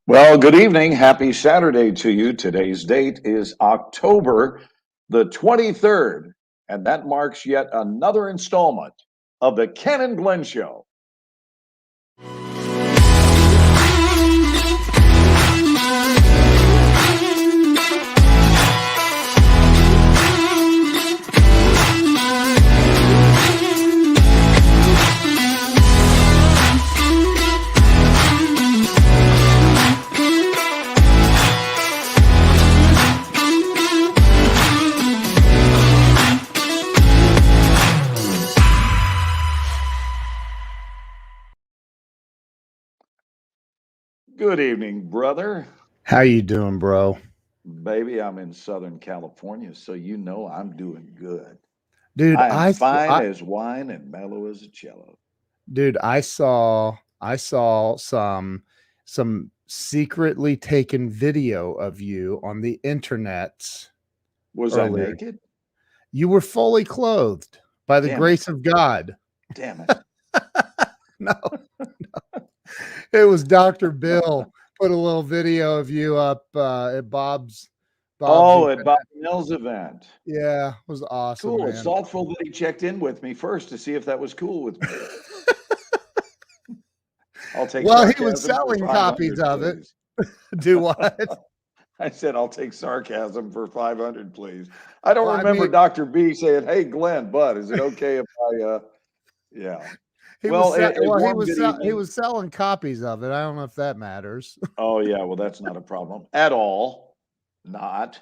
Well, good evening. Happy Saturday to you. Today's date is October the 23rd, and that marks yet another installment of the Ken and Glenn Show. Good evening, brother. How you doing, bro? Baby, I'm in Southern California, so you know I'm doing good. Dude, I am fine as wine and mellow as a cello. dude, I saw some secretly taken video of you on the internet Was I earlier. naked? You were fully clothed by the Damn grace it. of God. Damn it. No, it was Dr. Bill put a little video of you up at Bob's Oh, at event. Bob Nell's event. Yeah, it was awesome, Cool. It's man. thoughtful that he checked in with me first to see if that was cool with me. I'll take Well, he was sarcasm for selling copies 500, of it. please. Do what? I said, I'll take sarcasm for 500, please. I don't Well, I remember mean, Dr. B saying, "Hey, Glenn, bud, is it okay if I, yeah." Well, a warm good he evening. was selling copies of it. I don't know if that matters. Oh, yeah, well, that's not a problem at all. Not.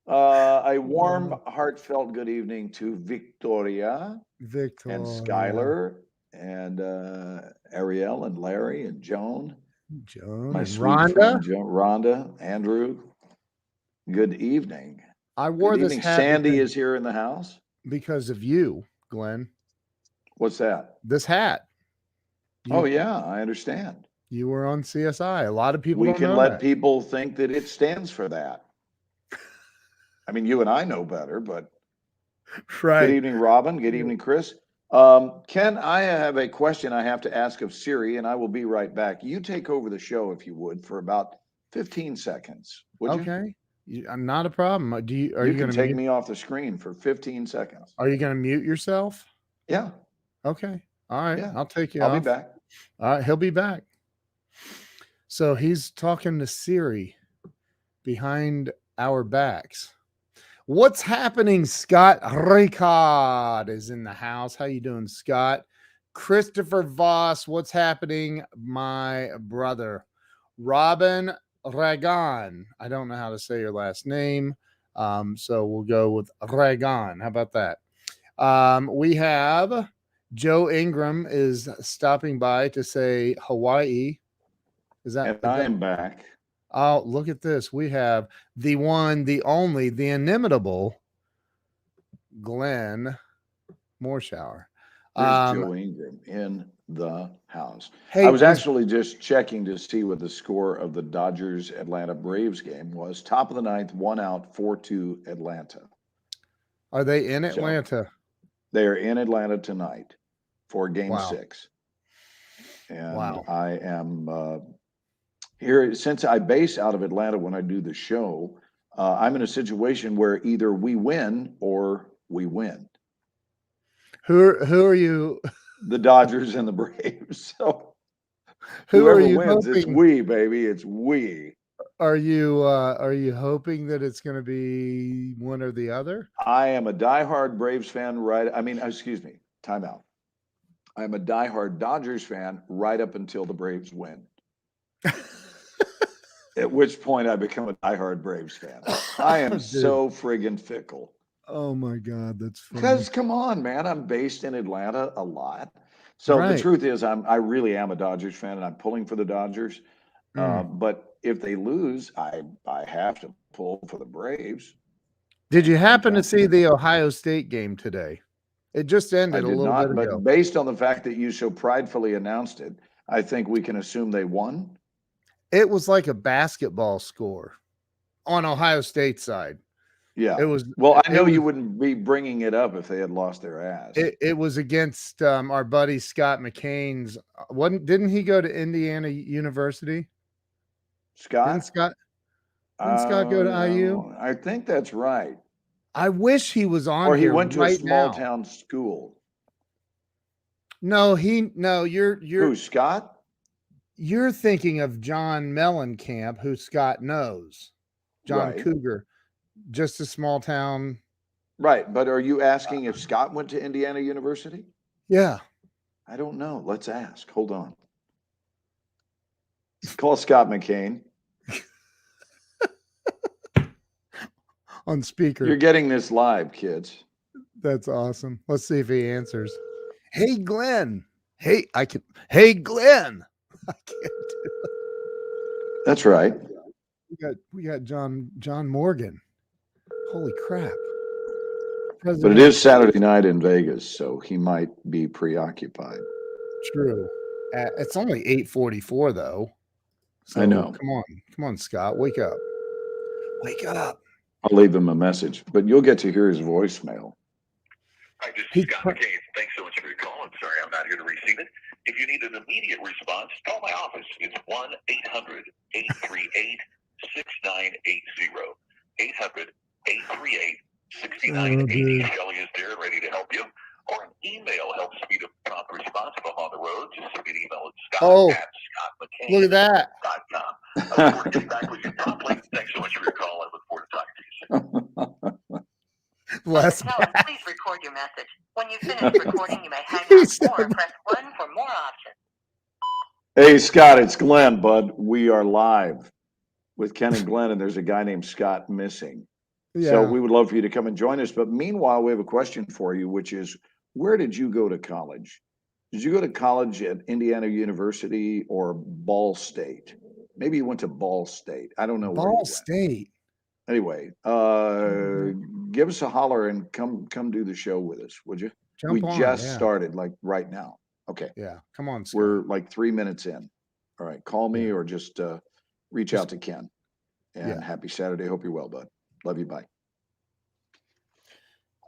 A warm, heartfelt good evening to Victoria and Victoria, Skylar and Ariel and Larry and Joan. Joan, My and sweet Rhonda. friend Rhonda, Andrew. Good evening. I Good wore this evening. hat Sandy is here in the house. because of you, Glenn. What's that? This hat. Oh, You yeah, I understand. you were on CSI. A lot of people We don't can know let that. people think that it stands for that. I mean, you and I know better, but good Right. evening, Robin. Good evening, Chris. Ken, I have a question I have to ask of Siri, and I will be right back. You take over the show, if you would, for about 15 seconds, would you? Okay. Not a problem. Are You you can going to take mute? me off the screen for 15 seconds. Are you going to mute yourself? Yeah, Okay. All right. yeah. I'll take you I'll be off. back. All right. He'll be back. So he's talking to Siri behind our backs. What's happening? Scott Ricard is in the house. How you doing, Scott? Christopher Voss, what's happening, my brother? Robin Ragan. I don't know how to say your last name, so we'll go with Ragan. How about that? We have Joe Ingram is stopping by to say Hawaii. And I am back. Oh, look at this. We have the one, the only, the inimitable Glenn Morshower. There's Joe Ingram in the house. Hey, I was actually just checking to see what the score of the Dodgers Atlanta Braves game was. Top of the ninth, 1 out, 4-2 Atlanta. Are they in So Atlanta? they are in Atlanta tonight for game Wow. 6. And Wow. I am here since I base out of Atlanta when I do the show. I'm in a situation where either we win or we win. Who are you? The Dodgers and the Braves. So Who are whoever you wins, it's hoping? we, baby. It's we. Are you hoping that it's going to be one or the other? I am a diehard Braves fan, right? I mean, excuse me, time out. I'm a diehard Dodgers fan right up until the Braves win. At which point I become a diehard Braves fan. I am so friggin' fickle. Oh my God, that's funny. Because come on, man, I'm based in Atlanta a lot. So the truth is, I really am a Dodgers fan, and I'm pulling for the Dodgers. But if they lose, I have to pull for the Braves. Did you happen to see the Ohio State game today? It just ended I a did little not, bit but ago. based on the fact that you so pridefully announced it, I think we can assume they won. It was like a basketball score on Ohio State side. Yeah. It was. Well, I know you wouldn't be bringing it up if they had lost their ass. It was against our buddy Scott McCain's. Didn't he go to Indiana University? Scott? Didn't Scott go to IU? I think that's right. I wish he was on Or he here went to a right small now. town school. No, you're Who, Scott? You're thinking of John Mellencamp, who Scott knows. John Right. Cougar, just a small town. Right, but are you asking if Scott went to Indiana University? Yeah. I don't know. Let's ask. Hold on. Call Scott McCain. On speaker. You're getting this live, kids. That's awesome. Let's see if he answers. Hey, Glenn. Hey, Glenn. I can't do it. That's right. We got John Morgan. Holy crap. But it is Saturday night in Vegas, so he might be preoccupied. True. It's only 8:44 though. So I know. Come on, Scott. Wake up. I'll leave him a message, but you'll get to hear his voicemail. Hi, this is Scott McCain. Thanks so much for your call. I'm sorry I'm not here to receive it. If you need an immediate response, call my office. It's 1-800-838-6980. 800-838-6980. Shelley is there ready to help you. Or an email helps speed up prompt response if I'm on the road. Just send me an email at scott@scottmccain.com. Look at that. I look forward to getting back with you promptly. Thanks so much for your call. I look forward to talking to you soon. Bless. Please record your message. When you finish recording, you may hang up or press 1 for more options. Hey, Scott, it's Glenn, bud. We are live with Ken and Glenn, and there's a guy named Scott missing. Yeah. So we would love for you to come and join us. But meanwhile, we have a question for you, which is, where did you go to college? Did you go to college at Indiana University or Ball State? Maybe you went to Ball State. I don't know. Ball State. Anyway, give us a holler and come do the show with us, would you? We just started, like right now. Okay. Yeah. Come on, Scott. We're like 3 minutes in. All right. Call me or just reach out to Ken. And happy Saturday. Hope you're well, bud. Love you. Bye.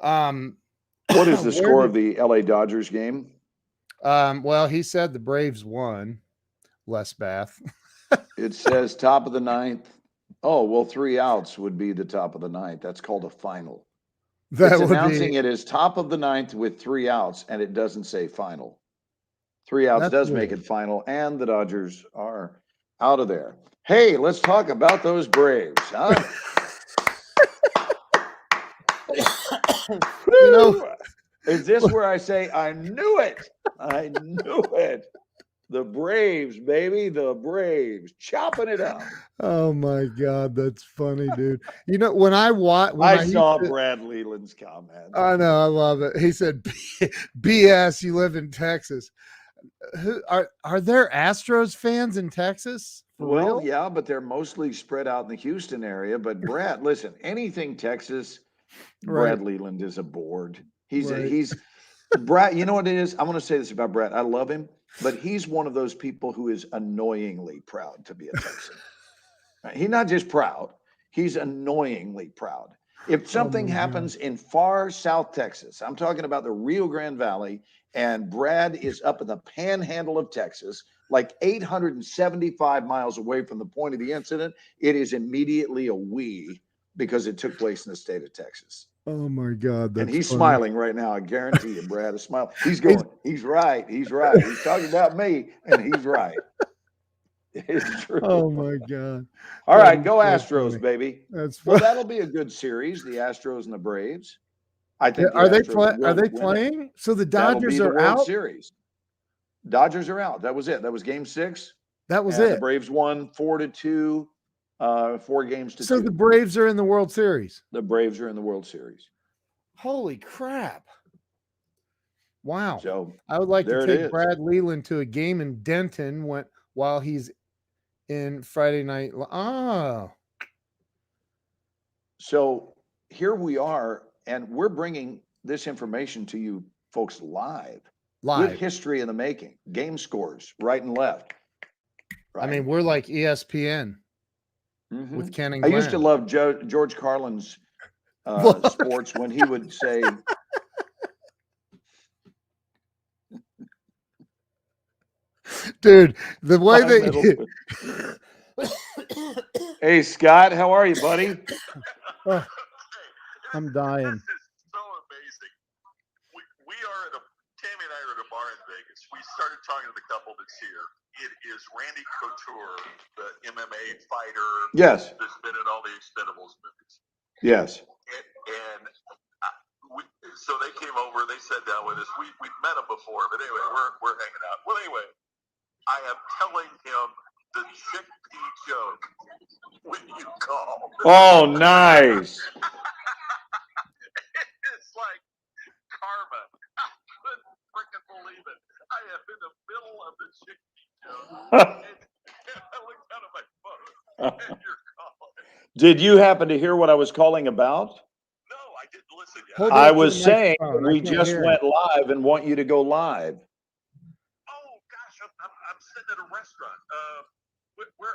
What is the score of the LA Dodgers game? Well, he said the Braves won. Les Bath. It says top of the ninth. Oh, well, 3 outs would be the top of the ninth. That's called a final. It's announcing it as top of the ninth with 3 outs, and it doesn't say final. 3 outs does make it final, and the Dodgers are out of there. Hey, let's talk about those Braves, huh? You know, is this where I say, I knew it? I knew it. The Braves, baby, the Braves, chopping it up. Oh my God, that's funny, dude. You know, when I saw Brad Leland's comment. I know, I love it. He said, "BS, you live in Texas." Are there Astros fans in Texas? Well, yeah, but they're mostly spread out in the Houston area. But Brad, listen, anything Texas, Brad Leland is aboard. He's Brad. You know what it is? I want to say this about Brad. I love him. But he's one of those people who is annoyingly proud to be a Texan. Right? He's not just proud, he's annoyingly proud. If something happens in far South Texas, I'm talking about the Rio Grande Valley, and Brad is up in the panhandle of Texas, like 875 miles away from the point of the incident, it is immediately a we because it took place in the state of Texas. Oh my God. And he's smiling right now. I guarantee you, Brad is smiling. He's going, he's right. He's right. He's talking about me, and he's right. It's true. Oh my God. All right, go Astros, funny. Baby. That's funny. Well, that'll be a good series, the Astros and the Braves. I think are they playing? So the Dodgers are World out. Series. Dodgers are out. That was it. That was game 6. That was it. The Braves won 4-2. 4 games to 2. So the Braves are in the World Series. The Braves are in the World Series. Holy crap. Wow. So I would like to take Brad Leland to a game in Denton while he's in Friday night. Oh. So here we are, and we're bringing this information to you folks live. With history in the making. Game scores, right and left. Right? I mean, we're like ESPN. With Ken and Glenn. I used to love George Carlin's sports when he would say, dude, the way that Hey, Scott, how are you, buddy? Oh, I'm dying. This is so amazing. We are Tammy and I are at a bar in Vegas. We started talking to the couple that's here. It is Randy Couture, the MMA fighter. Yes. That's been in all the Expendables movies. Yes. So they came over. They sat down with us. We've met them before, but anyway, we're hanging out. Well, anyway, I am telling him the chickpea joke when you call. Oh, nice. It's like karma. I couldn't freaking believe it. I am in the middle of the chickpea joke, and I looked down at my phone, and you're calling. Did you happen to hear what I was calling about? No, I didn't listen yet. Hold I up to was the saying microphone. we I can't just hear went it. live and want you to go live. Oh gosh, I'm sitting at a restaurant. Where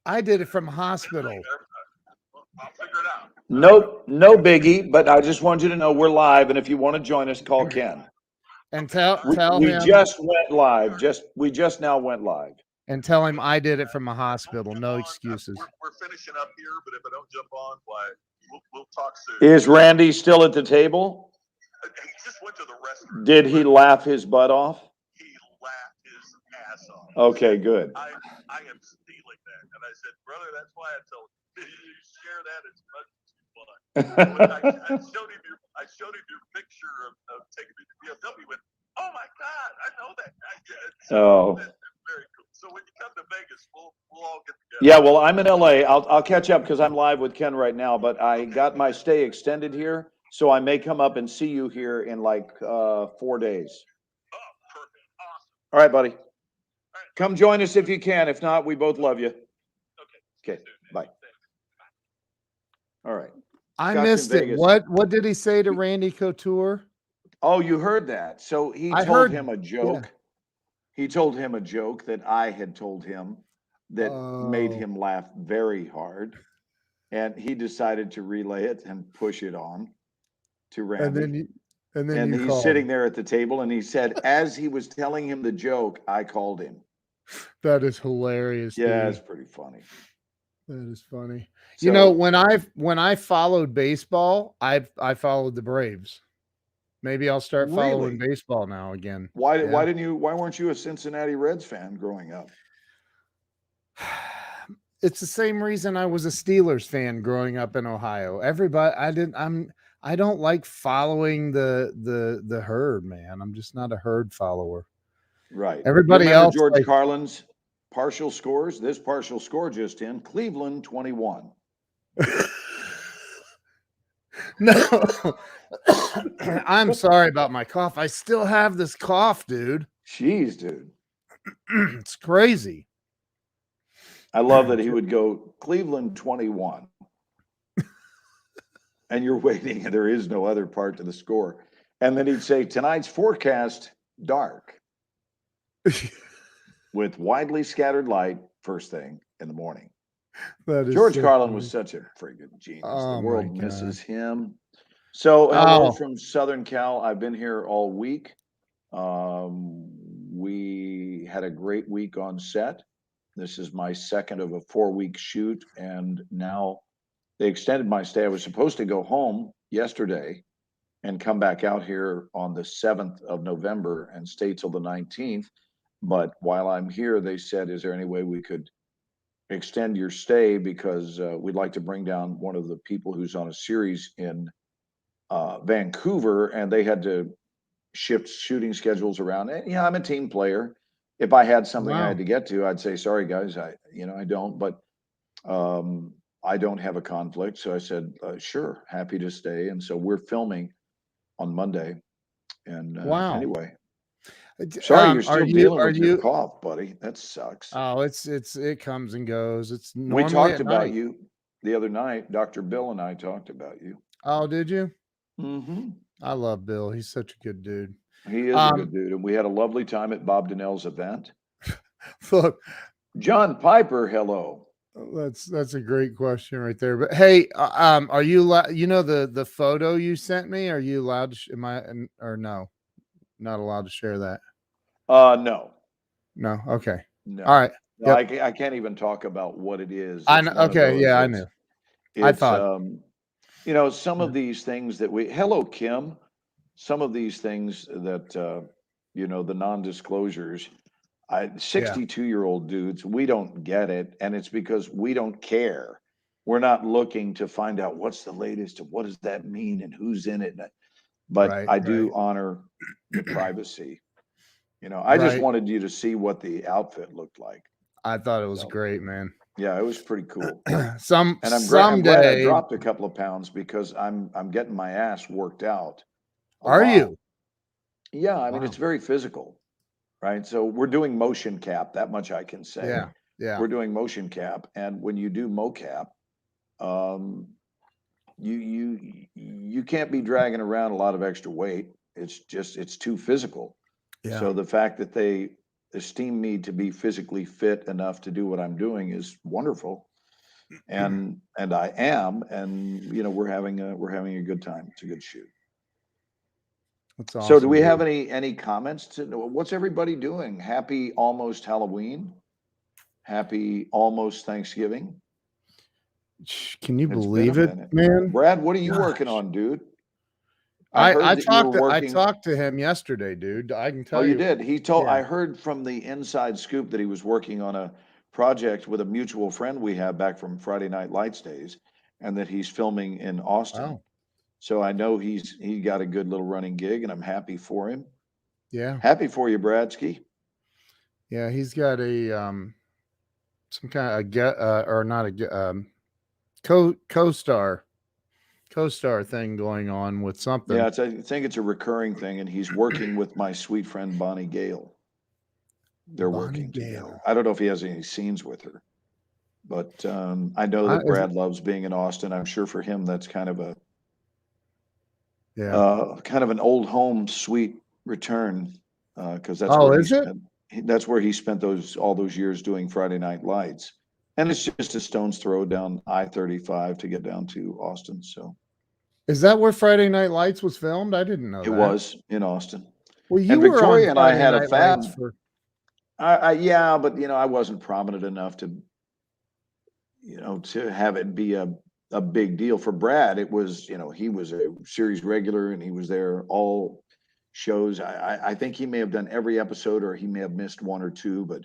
I did it from hospital. I'll figure it out. Nope, no biggie, but I just want you to know we're live, and if you want to join us, call Ken. And tell We him just went live. We just now went live. and tell him I did it from a hospital. No excuses. We're finishing up here, but if I don't jump on, why we'll talk soon. Is Randy still at the table? He just went to the restroom. Did he laugh his butt off? He laughed his ass off. Okay, good. I am stealing that, and I said, brother, that's why I told you share that as much as you want. I showed him your picture of taking me to BMW. He went, oh my God, I know that guy. So that's very cool. So when you come to Vegas, we'll all get together. Yeah, well, I'm in LA. I'll catch up because I'm live with Ken right now, but I got my stay extended here, so I may come up and see you here in like 4 days. Oh, perfect. Awesome. All right, buddy. All right. Come join us if you can. If not, we both love you. Okay, bye. All right. I Scott's in missed it. Vegas. What did he say to Randy Couture? Oh, you heard that. So he I told heard- him a joke. yeah. He told him a joke that I had told him that made him laugh very hard. And he decided to relay it and push it on to Randy. And then he's called. sitting there at the table and he said, as he was telling him the joke, I called him. That is hilarious. Yeah, dude. it's pretty funny. That is funny. So, You know, when I followed baseball, I followed the Braves. Maybe I'll start following baseball now again. Why weren't you a Cincinnati Reds fan growing up? It's the same reason I was a Steelers fan growing up in Ohio. I don't like following the herd, man. I'm just not a herd follower. Right. Everybody else, George Carlin's partial scores. This partial score just in: Cleveland 21. No, I'm sorry about my cough. I still have this cough, dude. Jeez, dude. It's crazy. I love that he would go Cleveland 21. And you're waiting, and there is no other part to the score. And then he'd say, tonight's forecast, dark. With widely scattered light first thing in the morning. George Carlin was such a friggin' genius. The world misses him. So hello from Southern Cal. I've been here all week. We had a great week on set. This is my second of a 4-week shoot, and now they extended my stay. I was supposed to go home yesterday and come back out here on the 7th of November and stay till the 19th. But while I'm here, they said, is there any way we could extend your stay, because we'd like to bring down one of the people who's on a series in Vancouver, and they had to shift shooting schedules around. And, I'm a team player. If I had something I had to get to, I'd say, sorry guys, I don't, but I don't have a conflict. So I said, sure, happy to stay. And so we're filming on Monday. And anyway, sorry, you're still dealing with your cough, buddy. That sucks. Oh, it comes and goes. It's we talked about you the other night. Dr. Bill and I talked about you. Oh, did you? Mm-hmm. I love Bill. He's such a good dude. He is a good dude. And we had a lovely time at Bob Donnell's event. Look, John Piper, hello. That's a great question right there. But hey, are you the photo you sent me? Are you allowed to? Or no? Not allowed to share that. No. No. Okay. No. All right. No, Yep. I can't even talk about what it is. I It's know. one of Okay. those. Yeah, I knew. I It's thought. some of these things that hello, Kim, some of these things that, the non-disclosures, Yeah. 62-year-old dudes, we don't get it. And it's because we don't care. We're not looking to find out what's the latest and what does that mean and who's in it. But Right. I do honor the privacy. I just Right. wanted you to see what the outfit looked like. I thought it was So, great, man. yeah, it was pretty cool. And I'm glad I Someday. dropped a couple of pounds because I'm getting my ass worked out a Are lot. you? Yeah, I mean, Wow. it's very physical, right? So we're doing motion cap, that much I can say. Yeah. Yeah. We're doing motion cap, and when you do mocap, um, you can't be dragging around a lot of extra weight. It's too physical. Yeah. So the fact that they esteem me to be physically fit enough to do what I'm doing is wonderful. And I am, and we're having a good time. It's a good shoot. That's So awesome. do we dude. have any comments what's everybody doing? Happy almost Halloween. Happy almost Thanksgiving. Can you It's been a believe it, minute. man? Brad, what are you working Gosh. on, dude? I heard that you were I working. talked to him yesterday, dude. I can Oh, tell you you. did. Yeah. I heard from the inside scoop that he was working on a project with a mutual friend we have back from Friday Night Lights days, and that he's filming in Austin. Wow. So I know he got a good little running gig, and I'm happy for him. Yeah. Happy for you, Bradsky. Yeah. He's got a some kind of or not a co-star thing going on with something. Yeah, I think it's a recurring thing, and he's working with my sweet friend Bonnie Gale. They're working together. I don't know if he has any scenes with her, but I know that Brad loves being in Austin. I'm sure for him that's kind of an old home sweet return, because that's where that's where he spent all those years doing Friday Night Lights, and it's just a stone's throw down I-35 to get down to Austin. So is that where Friday Night Lights was filmed? I didn't know it was in Austin. Well, you and were Victoria on and I Friday had Night a fab. Lights for. Yeah, but I wasn't prominent enough to have it be a big deal. For Brad, it was, he was a series regular and he was there all shows. I think he may have done every episode or he may have missed one or two, but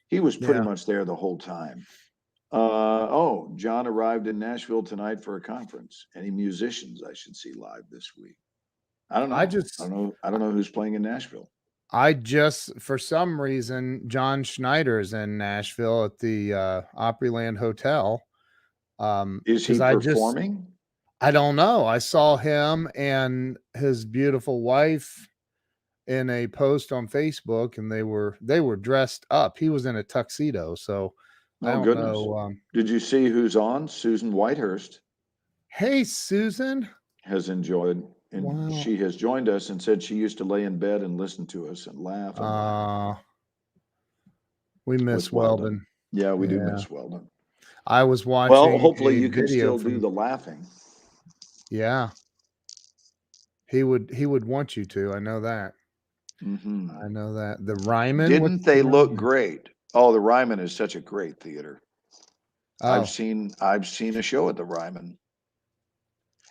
he was pretty much there the whole time. John arrived in Nashville tonight for a conference. Any musicians I should see live this week? I don't know. I don't know who's playing in Nashville. For some reason, John Schneider's in Nashville at the Opryland Hotel. Is he performing? I don't know. I saw him and his beautiful wife in a post on Facebook, and they were dressed up. He was in a tuxedo, so I don't know. Did you see who's on? Susan Whitehurst. Hey, Susan has enjoyed. And wow. She has joined us and said she used to lay in bed and listen to us and laugh. We miss Weldon. Yeah, we do miss Weldon. I was watching. Well, hopefully you can still do the laughing. Yeah. He would want you to. I know that. Mm-hmm. I know that. The Ryman. Didn't they look great? Oh, the Ryman is such a great theater. Oh. I've seen a show at the Ryman.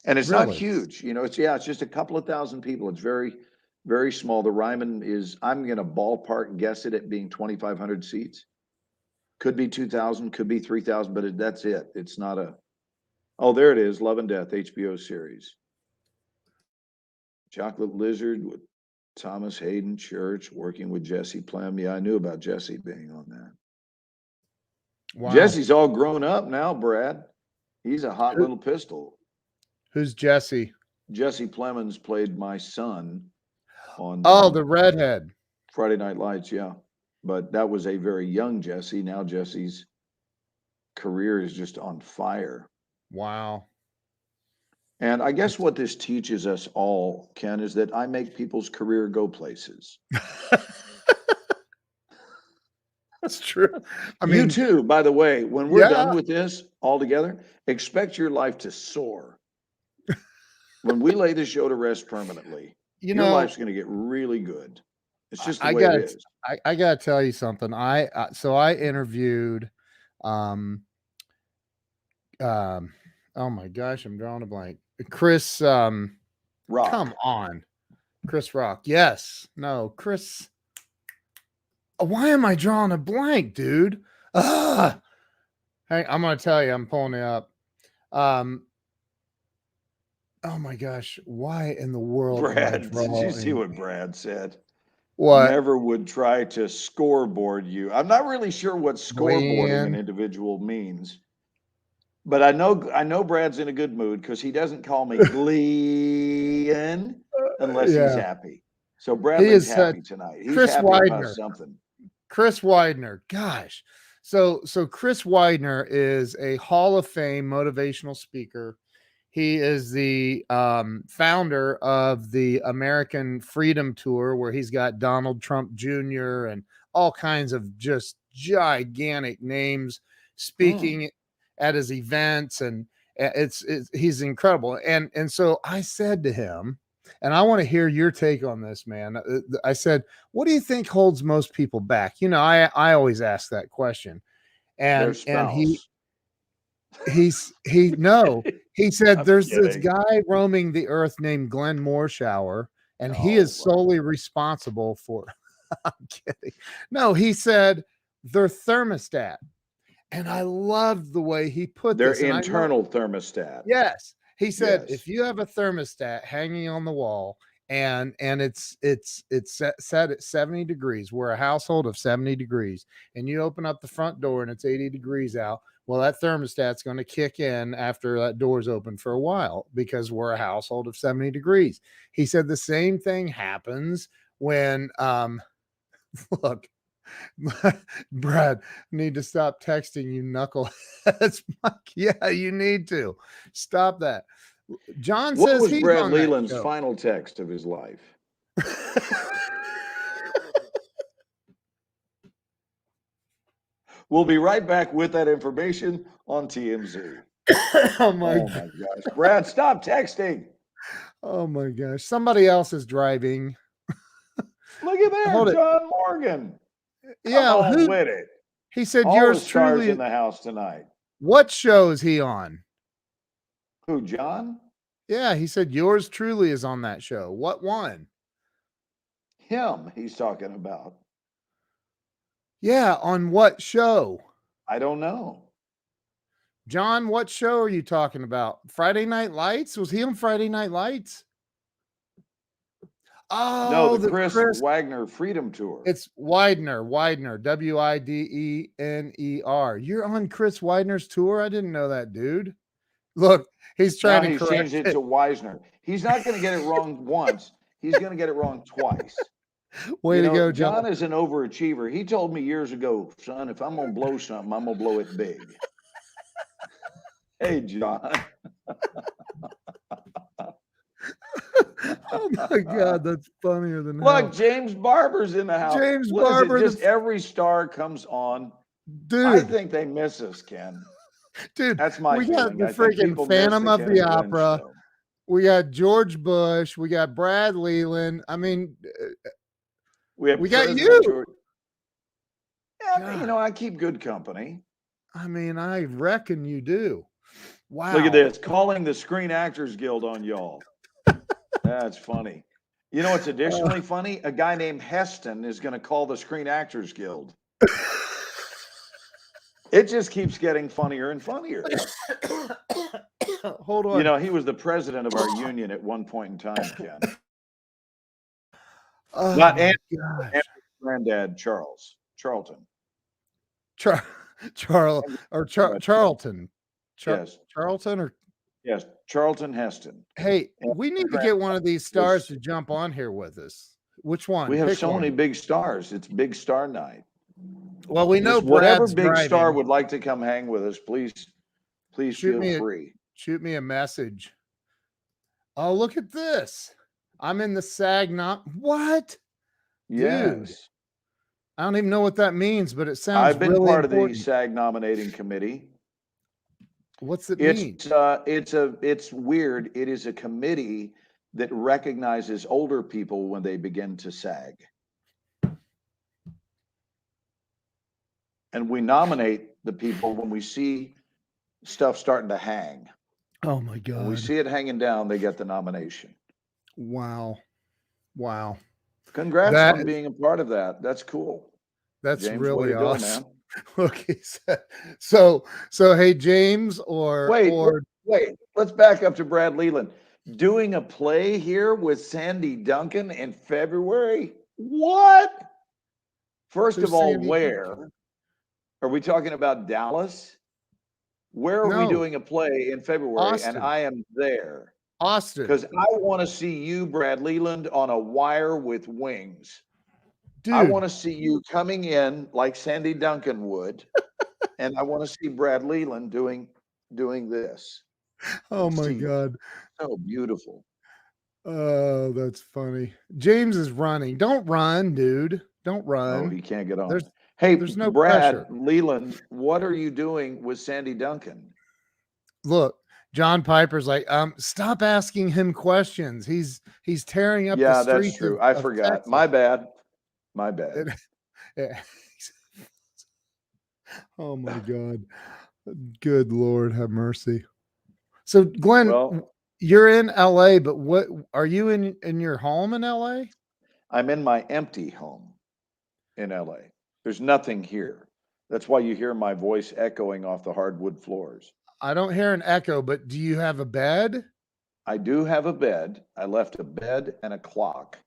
And it's not huge, it's just a couple of thousand people. It's very, very small. The Ryman is, I'm going to ballpark guess it at being 2,500 seats. Could be 2,000, could be 3,000, but that's it. It's not there it is. Love and Death, HBO series. Chocolate Lizard with Thomas Hayden Church, working with Jesse Plem. Yeah, I knew about Jesse being on that. Wow. Jesse's all grown up now, Brad. He's a hot little pistol. Who's Jesse? Jesse Plemons played my son on the redhead. Friday Night Lights, yeah. But that was a very young Jesse. Now Jesse's career is just on fire. Wow. And I guess what this teaches us all, Ken, is that I make people's career go places. That's true. I mean, you too, by the way, when we're done with this all together, expect your life to soar. When we lay the show to rest permanently, your life's going to get really good. It's just the way it is. I gotta tell you something. So I interviewed, oh my gosh, I'm drawing a blank. Chris, Rock. Come on, Chris Rock. Yes, no, Chris. Why am I drawing a blank, dude? Hey, I'm gonna tell you. I'm pulling it up. Oh my gosh, why in the world? Brad, did you see what Brad said? What? Never would try to scoreboard you. I'm not really sure what scoreboarding an individual means, but I know Brad's in a good mood because he doesn't call me Glenn unless he's happy. So Bradley's happy tonight. He's Chris happy Widener. about something. Chris Widener. Gosh. So Chris Widener is a Hall of Fame motivational speaker. He is the founder of the American Freedom Tour, where he's got Donald Trump Jr. and all kinds of just gigantic names speaking at his events, and he's incredible. And so I said to him, and I want to hear your take on this, man. I said, what do you think holds most people back? You know, I always ask that question. And he said there's this guy roaming the earth named Glenn Morshower, and he is solely responsible for I'm kidding. No, he said their thermostat. And I loved the way he put their this. internal thermostat. Yes. He said, if you have a thermostat hanging on the wall and it's set at 70 degrees, we're a household of 70 degrees, and you open up the front door and it's 80 degrees out, well, that thermostat's going to kick in after that door's open for a while because we're a household of 70 degrees. He said the same thing happens when, look, Brad, need to stop texting, you knuckleheads. Yeah, you need to stop that. John says, what was Brad Leland's final text of his life? We'll be right back with that information on TMZ. Oh my gosh. Brad, stop texting. Oh my gosh. Somebody else is driving. Look at that, John Morgan. Yeah, who with it? He said all yours the stars truly in the house tonight. What show is he on? Who, John? Yeah, he said yours truly is on that show. What one? Him, he's talking about. Yeah, on what show? I don't know. John, what show are you talking about? Friday Night Lights? Was he on Friday Night Lights? Oh, no, the Chris Wagner Freedom Tour. It's Widener, Widener, Widener. You're on Chris Widener's tour? I didn't know that, dude. Look, he's trying to correct changed it to Wisner. He's not going to get it wrong once. He's going to get it wrong twice. Way to go, John. John is an overachiever. He told me years ago, son, if I'm going to blow something, I'm going to blow it big. Hey, John. Oh my God, that's funnier than hell. Look, James Barber's in the house. James Barber. Just every star comes on. Dude, I think they miss us, Ken. Dude, that's my we feeling. got the freaking Phantom of the Opera. We got George Bush. We got Brad Leland. I mean, we got you. Yeah, I keep good company. I mean, I reckon you do. Wow. Look at this. Calling the Screen Actors Guild on y'all. That's funny. You know what's additionally funny? A guy named Heston is going to call the Screen Actors Guild. It just keeps getting funnier and funnier. Hold on. He was the president of our union at one point in time, Ken. Oh, not Andrew's granddad, Charlton. Charlton. Yes. Charlton or yes, Charlton Heston. Hey, we need to get one of these stars to jump on here with us. Which one? We have many big stars. It's Big Star Night. Well, we know whatever big star would like to come hang with us, please feel free. Shoot me a message. Oh, look at this. I'm in the SAG what? Yes. Dude, I don't even know what that means, but it sounds I've been really part important. of the SAG nominating committee. What's it mean? It's weird. It is a committee that recognizes older people when they begin to SAG. And we nominate the people when we see stuff starting to hang. Oh my When we God. see it hanging down, they get the nomination. Wow. Wow. Congrats That on is, being a part of that. That's cool. that's James, way really to go, awesome. man. Okay. So hey, James Wait, let's back up to Brad Leland. Doing a play here with Sandy Duncan in February? What? First who's of all, Sandy where? Duncan? Are we talking about Dallas? Where are we No, doing a play in February? And Austin. I am there. Austin. Because I want to see you, Brad Leland, on a wire with wings. Dude. I want to see you coming in like Sandy Duncan would. And I want to see Brad Leland doing this. Oh my God. So beautiful. Oh, that's funny. James is running. Don't run, dude. Don't run. Oh, he can't get on. There's no Brad pressure. Leland, what are you doing with Sandy Duncan? Look, John Piper's like, stop asking him questions. He's tearing up the Yeah, streets. that's true. I forgot. Texas. My bad. Oh my God. Good Lord, have mercy. So Glenn, Well, you're in LA, but what are you in your home in LA? I'm in my empty home in LA. There's nothing here. That's why you hear my voice echoing off the hardwood floors. I don't hear an echo, but do you have a bed? I do have a bed. I left a bed and a clock.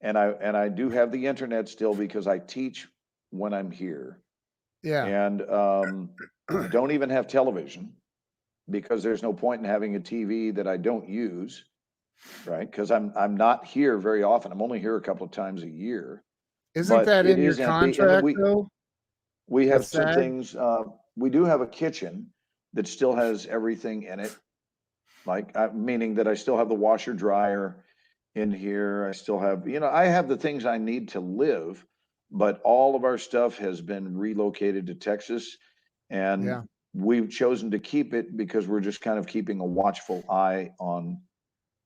And I do have the internet still because I teach when I'm here. Yeah. And don't even have television because there's no point in having a TV that I don't use, right? Because I'm not here very often. I'm only here a couple of times a year. Isn't But that it in your is empty. contract And though? we have That's some sad. things. We do have a kitchen that still has everything in it. Like, meaning that I still have the washer dryer in here. I still have, I have the things I need to live, but all of our stuff has been relocated to Texas, and Yeah. we've chosen to keep it because we're just kind of keeping a watchful eye on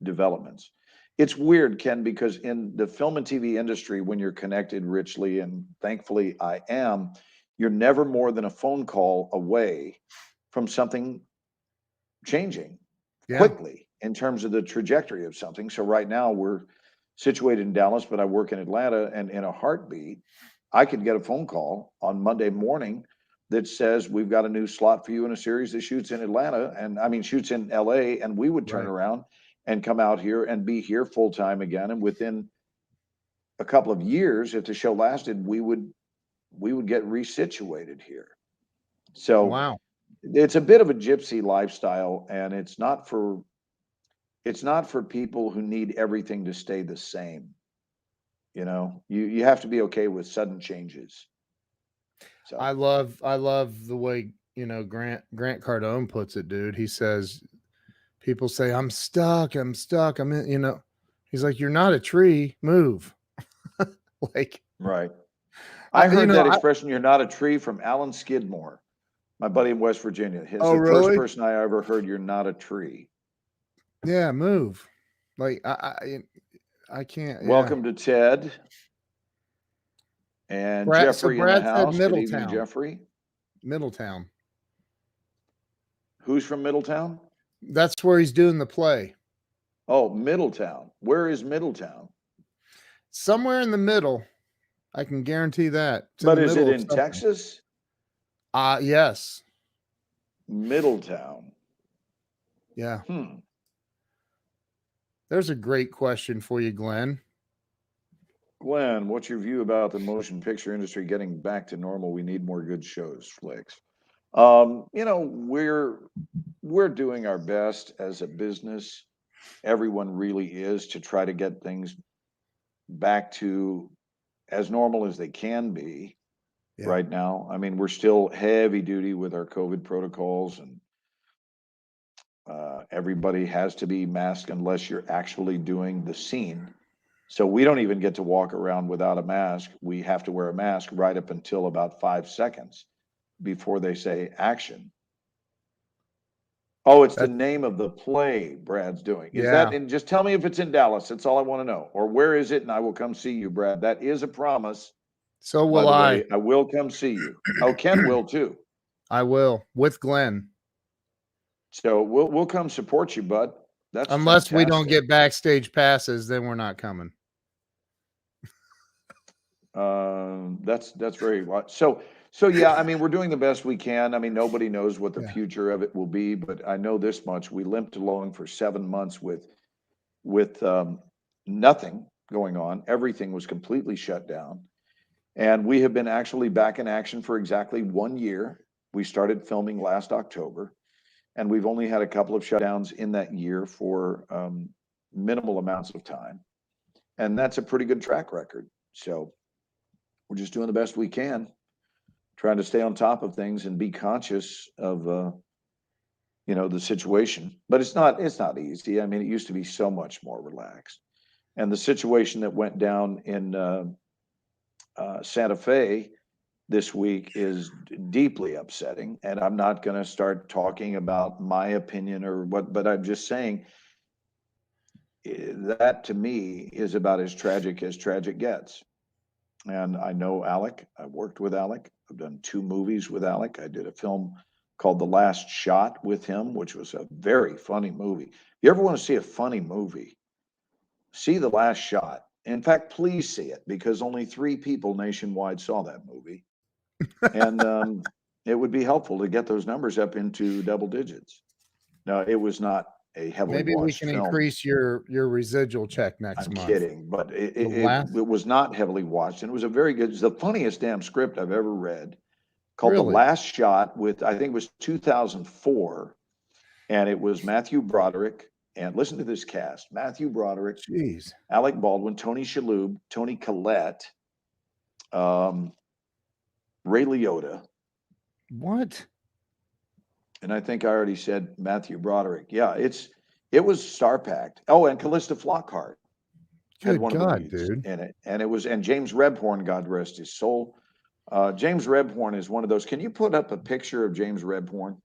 developments. It's weird, Ken, because in the film and TV industry, when you're connected richly, and thankfully I am, you're never more than a phone call away from something changing quickly in terms of the trajectory of something. So right now we're situated in Dallas, but I work in Atlanta, and in a heartbeat, I could get a phone call on Monday morning that says we've got a new slot for you in a series that shoots in Atlanta, and I mean shoots in LA, and we would turn around and come out here and be here full time again. And within a couple of years, if the show lasted, we would get resituated here. So Wow. it's a bit of a gypsy lifestyle, and it's not for people who need everything to stay the same. You have to be okay with sudden changes. So I love the way, Grant Cardone puts it, dude. He says, people say, I'm stuck. I'm in, he's like, you're not a tree, move. Like, right. I heard that expression, you're not a tree, from Alan Skidmore, my buddy in West Virginia. He's the first person I ever heard, you're not a tree. Yeah, move. Like, I can't. Welcome to Ted and Jeffrey in the house. Good evening, Jeffrey. Middletown. Who's from Middletown? That's where he's doing the play. Oh, Middletown. Where is Middletown? Somewhere in the middle. I can guarantee that. But is it in Texas? Yes. Middletown. Yeah. There's a great question for you, Glenn. Glenn, what's your view about the motion picture industry getting back to normal? We need more good shows, flicks. We're doing our best as a business. Everyone really is, to try to get things back to as normal as they can be right now. I mean, we're still heavy duty with our COVID protocols, and everybody has to be masked unless you're actually doing the scene. So we don't even get to walk around without a mask. We have to wear a mask right up until about 5 seconds before they say action. Oh, it's the name of the play Brad's doing. Is that, and just tell me if it's in Dallas. That's all I want to know. Or where is it? And I will come see you, Brad. That is a promise. So By will the I. way, I will come see you. Oh, Ken will too. I will with Glenn. So we'll come support you, bud. That's Unless we don't fantastic. get backstage passes, then we're not coming. That's very so yeah. I mean, we're doing the best we can. I mean, nobody knows what the Yeah. future of it will be, but I know this much: we limped along for 7 months with nothing going on. Everything was completely shut down, and we have been actually back in action for exactly 1 year. We started filming last October, and we've only had a couple of shutdowns in that year for minimal amounts of time, and that's a pretty good track record. So we're just doing the best we can, trying to stay on top of things and be conscious of the situation. But it's not easy. I mean, it used to be so much more relaxed. And the situation that went down in Santa Fe this week is deeply upsetting. And I'm not going to start talking about my opinion or what, but I'm just saying that to me is about as tragic gets. And I know Alec. I worked with Alec. I've done 2 movies with Alec. I did a film called The Last Shot with him, which was a very funny movie. If you ever want to see a funny movie, see The Last Shot. In fact, please see it, because only 3 people nationwide saw that movie. And it would be helpful to get those numbers up into double digits. No, it was not a heavily Maybe we watched can film. increase your residual check next I'm month. kidding, but it was not heavily watched, and it was a very good, it's the funniest damn script I've ever read, called The Really? Last Shot, with, I think it was 2004, and it was Matthew Broderick, and listen to this cast: Matthew Broderick, Jeez. Alec Baldwin, Tony Shalhoub, Toni Collette, Ray Liotta, What? and I think I already said Matthew Broderick. Yeah, it was star-packed. Oh, and Callista Flockhart had Good one of God, the leads dude. in it, and James Rebhorn, God rest his soul. James Rebhorn is one of those. Can you put up a picture of James Rebhorn?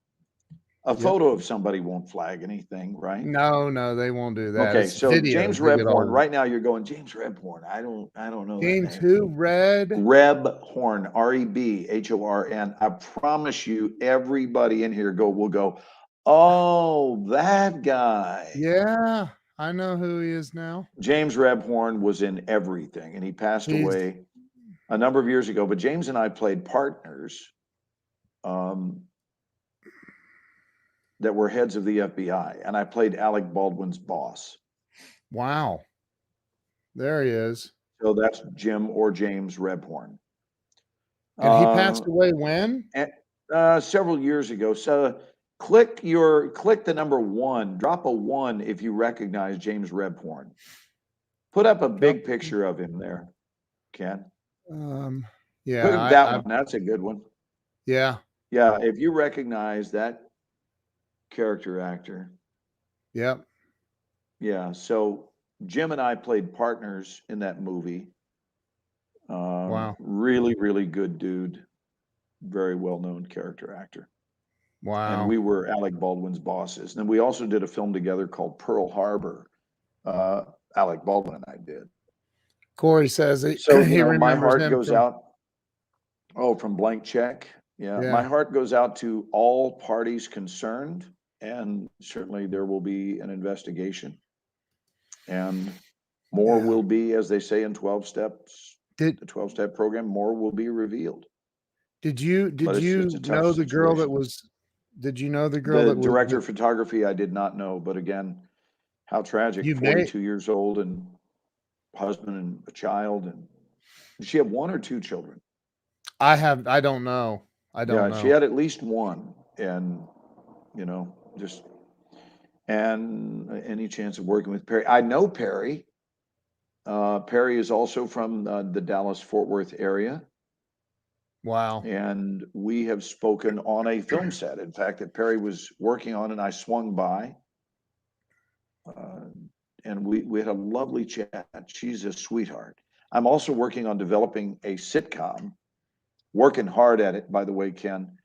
A Yep. photo of somebody won't flag anything, right? No, they won't do that. Okay, It's so videos James that get Rebhorn. old. Right now, you're going James Rebhorn. I don't know that James name. who? Rebhorn. Rebhorn. I promise you, everybody in here will go, oh, that guy. Yeah, I know who he is now. James Rebhorn was in everything, and he passed away a number of years ago. But James and I played partners that were heads of the FBI, and I played Alec Baldwin's boss. Wow. There he is. So that's Jim or James Rebhorn. And he passed away when? Several years ago. So click the number 1, drop a 1 if you recognize James Rebhorn. Put up a big picture of him there, Ken. Yeah. Put that one. That's a good one. Yeah. Yeah, if you recognize that character actor. Yep. Yeah, so Jim and I played partners in that movie. Wow. Really, really good dude. Very well-known character actor. Wow. And we were Alec Baldwin's bosses. And then we also did a film together called Pearl Harbor. Alec Baldwin and I did. Corey says So, he remembers my heart him goes out. Oh, from Blank Check. Yeah, my heart goes out to all parties concerned. And certainly there will be an investigation. And more will be, as they say in 12 steps, the 12-step program, more will be revealed. Did you know the girl that was? Did you know the girl that was director of photography? I did not know, but again, how tragic! 42 years old and husband and a child, and did she have 1 or 2 children? I don't know. She had at least 1, and just and any chance of working with Perry. I know Perry. Perry is also from the Dallas-Fort Worth area. Wow. And we have spoken on a film set, in fact, that Perry was working on, and I swung by. And we had a lovely chat. She's a sweetheart. I'm also working on developing a sitcom, working hard at it, by the way, Ken.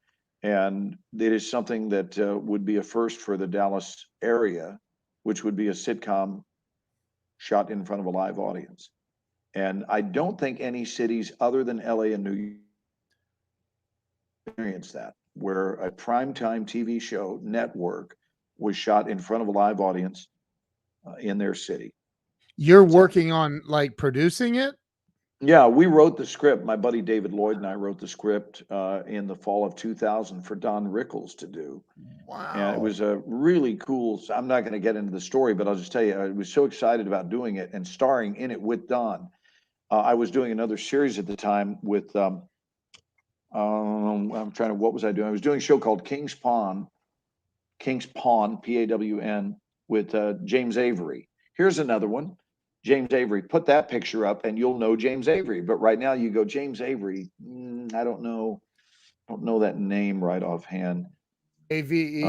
And it is something that would be a first for the Dallas area, which would be a sitcom shot in front of a live audience. And I don't think any cities other than LA and New York experienced that, where a primetime TV show network was shot in front of a live audience in their city. You're working on like producing it? Yeah, we wrote the script. My buddy David Lloyd and I wrote the script in the fall of 2000 for Don Rickles to do. Wow. And it was a really cool, I'm not going to get into the story, but I'll just tell you, I was so excited about doing it and starring in it with Don. I was doing another series at the time with, I'm trying to, what was I doing? I was doing a show called King's Pawn, P-A-W-N, with James Avery. Here's another one. James Avery, put that picture up and you'll know James Avery. But right now you go, James Avery, I don't know that name right offhand. Avery.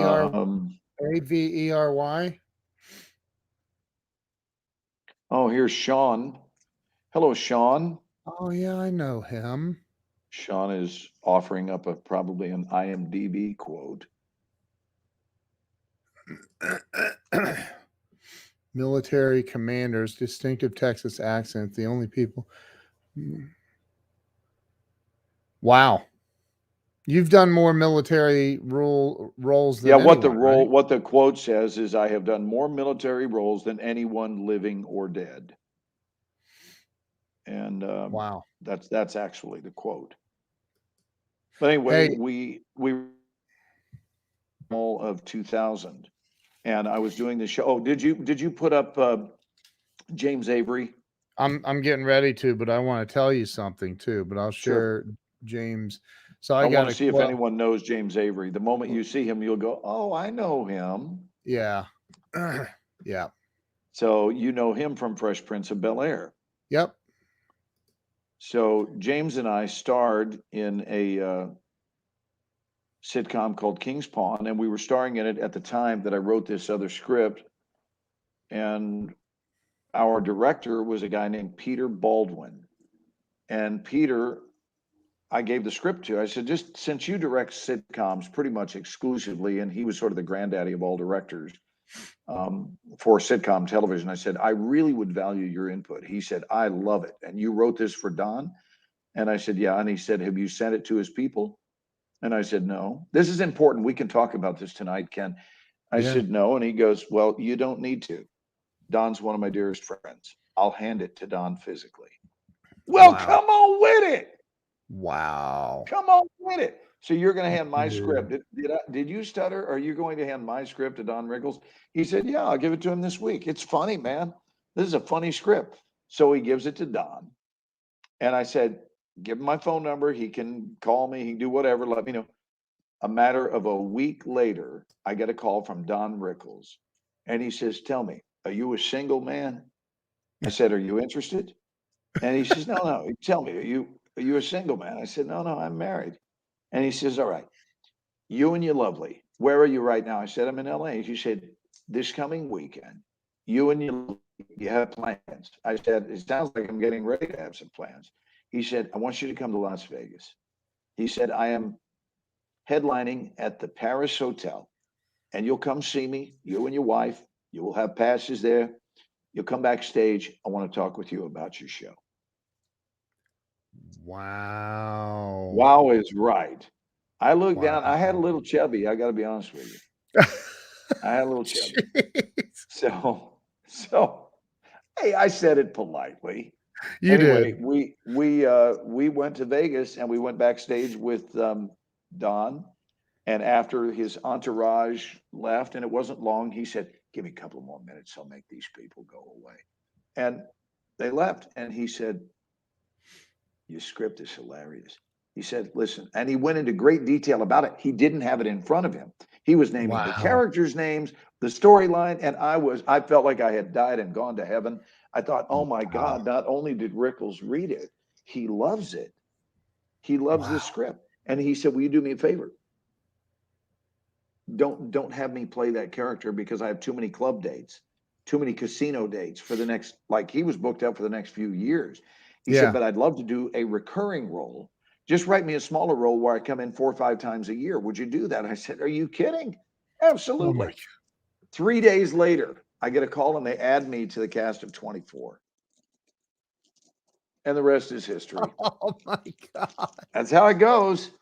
Oh, here's Sean. Hello, Sean. Oh yeah, I know him. Sean is offering up probably an IMDb quote. Military commanders, distinctive Texas accent, the only people. Wow. You've done more military roles than what anyone, what the quote says is, I have done more military roles than anyone living or dead. And wow. That's actually the quote. But anyway, we all of 2000, and I was doing the show. Oh, did you put up James Avery? I'm getting ready to, but I want to tell you something too. But I'll share James. So I want to see if anyone knows James Avery. The moment you see him, you'll go, "Oh, I know him." Yeah, yeah. So you know him from Fresh Prince of Bel-Air. Yep. So James and I starred in a sitcom called King's Pawn, and we were starring in it at the time that I wrote this other script. And our director was a guy named Peter Baldwin. And Peter, I gave the script to. I said, just since you direct sitcoms pretty much exclusively, and he was sort of the granddaddy of all directors for sitcom television, I said, I really would value your input. He said, I love it. And you wrote this for Don? And I said, yeah. And he said, have you sent it to his people? And I said, no. This is important. We can talk about this tonight, Ken. I said, no. And he goes, well, you don't need to. Don's one of my dearest friends. I'll hand it to Don physically. Well, come on with it. Wow. Come on with it. So you're going to hand my script. Did you stutter? Are you going to hand my script to Don Rickles? He said, yeah, I'll give it to him this week. It's funny, man. This is a funny script. So he gives it to Don. And I said, give him my phone number. He can call me. He can do whatever. Let me know. A matter of a week later, I get a call from Don Rickles. And he says, tell me, are you a single man? I said, are you interested? And he says, no. Tell me, are you a single man? I said, no, I'm married. And he says, all right, you and your lovely, where are you right now? I said, I'm in LA. He said, this coming weekend, you and you have plans. I said, it sounds like I'm getting ready to have some plans. He said, I want you to come to Las Vegas. He said, I am headlining at the Paris Hotel, and you'll come see me, you and your wife. You will have passes there. You'll come backstage. I want to talk with you about your show. Wow. Wow is right. I looked down. I had a little chubby. I got to be honest with you. I had a little chubby. So, hey, I said it politely. Anyway, we went to Vegas and we went backstage with Don. And after his entourage left, and it wasn't long, he said, give me a couple more minutes. I'll make these people go away. And they left. And he said, your script is hilarious. He said, listen, and he went into great detail about it. He didn't have it in front of him. He was naming the characters' names, the storyline, and I felt like I had died and gone to heaven. I thought, oh my God, not only did Rickles read it, he loves it. He loves the script. And he said, will you do me a favor? Don't have me play that character because I have too many club dates, too many casino dates for the next, like he was booked out for the next few years. He said, but I'd love to do a recurring role. Just write me a smaller role where I come in 4 or 5 times a year. Would you do that? I said, are you kidding? Absolutely. 3 days later, I get a call and they add me to the cast of 24. And the rest is history. Oh my God. That's how it goes.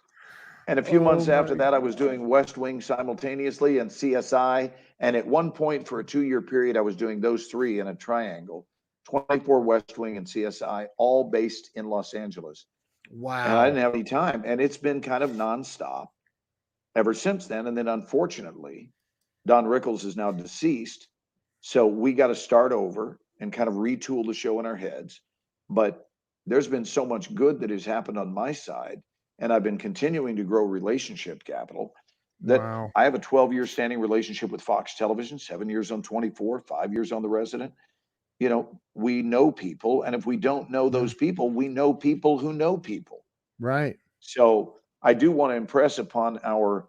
And a few months Oh after my that, I was doing West Wing simultaneously and CSI. And at one point for a 2-year period, I was doing those three in a triangle, 24 West Wing and CSI, all based in Los Angeles. And I Wow. didn't have any time. And it's been kind of nonstop ever since then. And then unfortunately, Don Rickles is now deceased. So we got to start over and kind of retool the show in our heads. But there's been so much good that has happened on my side. And I've been continuing to grow relationship capital that Wow. I have a 12-year standing relationship with Fox Television, 7 years on 24, 5 years on The Resident. You know, we know people. And if we don't know those people, we know people who know people. Right. So I do want to impress upon our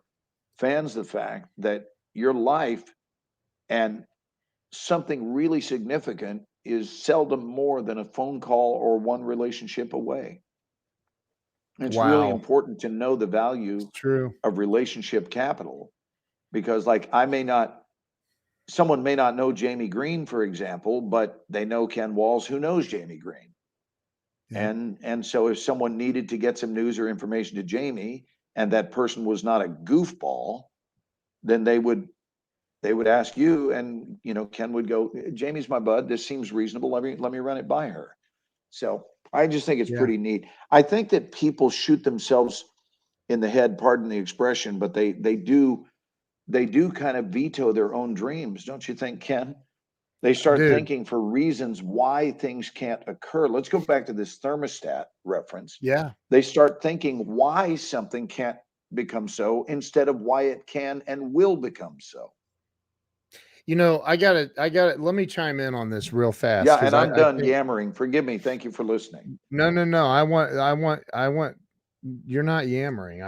fans the fact that your life and something really significant is seldom more than a phone call or one relationship away. It's really Wow. important to know the value It's true. of relationship capital because, like, someone may not know Jamie Green, for example, but they know Ken Walls, who knows Jamie Green. Yeah. And so if someone needed to get some news or information to Jamie and that person was not a goofball, then they would ask you, and Ken would go, Jamie's my bud, this seems reasonable, let me run it by her. So I just think it's Yeah. pretty neat. I think that people shoot themselves in the head, pardon the expression, but they do kind of veto their own dreams, don't you think, Ken? They start Dude. thinking for reasons why things can't occur. Let's go back to this thermostat reference. Yeah. They start thinking why something can't become so instead of why it can and will become so. I got it. Let me chime in on this real fast. Yeah, and I'm I done think, yammering. Forgive me. Thank you for listening. no. I want, you're not yammering.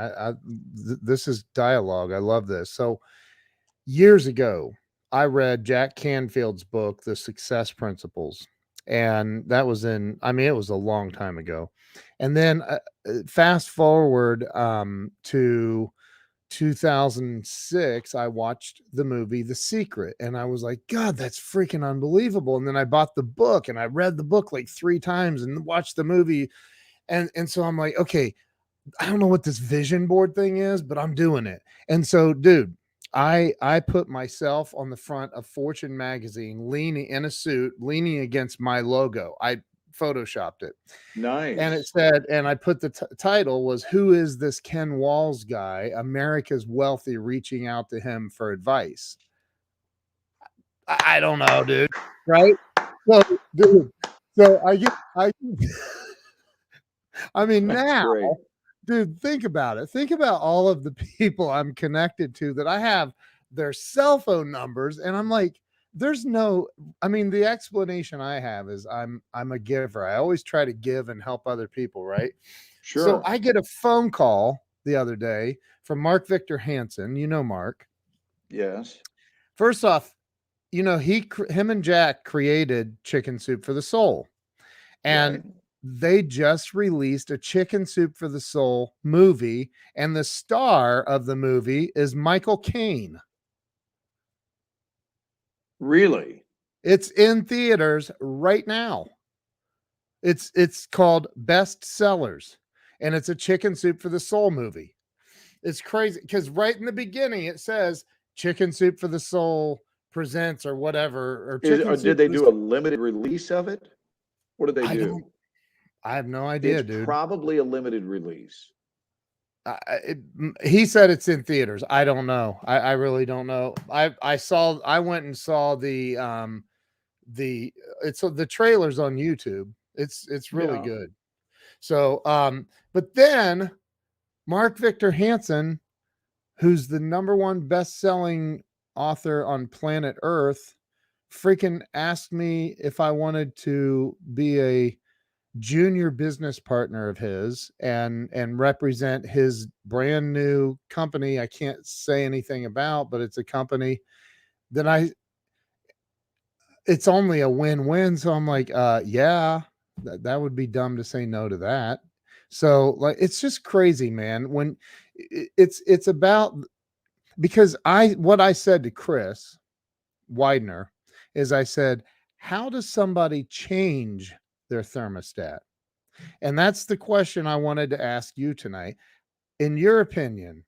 This is dialogue. I love this. So years ago, I read Jack Canfield's book, The Success Principles. And that was it was a long time ago. And then fast forward to 2006, I watched the movie The Secret, and I was like, God, that's freaking unbelievable. And then I bought the book and I read the book like 3 times and watched the movie. And so I'm like, okay, I don't know what this vision board thing is, but I'm doing it. And so, dude, I put myself on the front of Fortune magazine, leaning in a suit, leaning against my logo. I photoshopped it. Nice. And it said, and I put the title was, Who is this Ken Walls guy? America's wealthy reaching out to him for advice. I don't know, dude. Right? So, dude, so I mean, That's now, great. dude, think about it. Think about all of the people I'm connected to that I have their cell phone numbers, and I'm like, the explanation I have is I'm a giver. I always try to give and help other people, right? Sure. So I get a phone call the other day from Mark Victor Hansen. You know Mark. Yes. First off, him and Jack created Chicken Soup for the Soul. And right. They just released a Chicken Soup for the Soul movie, and the star of the movie is Michael Caine. Really? It's in theaters right now. It's called Best Sellers, and it's a Chicken Soup for the Soul movie. It's crazy because right in the beginning it says Chicken Soup for the Soul presents or whatever. Or did they do a limited release of it? What did they do? I have no idea, it's dude. Probably a limited release. He said it's in theaters. I don't know. I really don't know. I went and saw the trailers on YouTube. It's really good. So, but then Mark Victor Hansen, who's the #1 best-selling author on planet Earth, freaking asked me if I wanted to be a junior business partner of his and represent his brand new company. I can't say anything about, but it's a company that it's only a win-win. So I'm like, yeah, that would be dumb to say no to that. So like, it's just crazy, man. When it's about, because what I said to Chris Widener is I said, how does somebody change their thermostat? And that's the question I wanted to ask you tonight. In your opinion,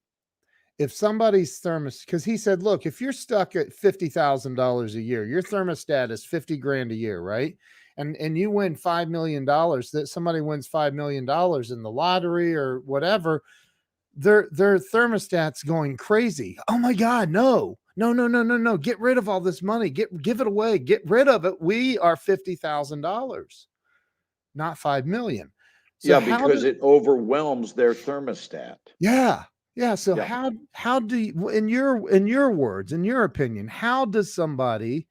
if somebody's thermostat, because he said, look, if you're stuck at $50,000 a year, your thermostat is 50 grand a year, right? And you win $5 million, that somebody wins $5 million in the lottery or whatever, their thermostat's going crazy. Oh my God, no. Get rid of all this money. Give it away. Get rid of it. We are $50,000, not 5 million. So yeah, because it overwhelms their thermostat. Yeah. So Yeah. how do you, in your words, in your opinion, how does somebody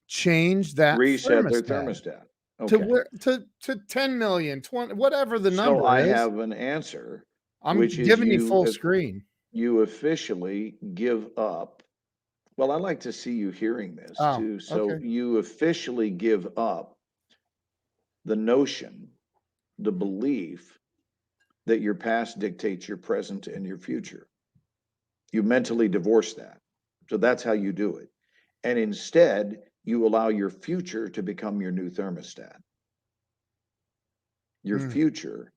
change that Reset their thermostat thermostat. to Okay. where to 10 million, 20, whatever the So number I is? have an answer, I'm which is giving you full screen. you officially give up. Well, I like to see you hearing this Oh, too. So okay. you officially give up the notion, the belief that your past dictates your present and your future. You mentally divorce that. So that's how you do it. And instead, you allow your future to become your new thermostat. Your Hmm. future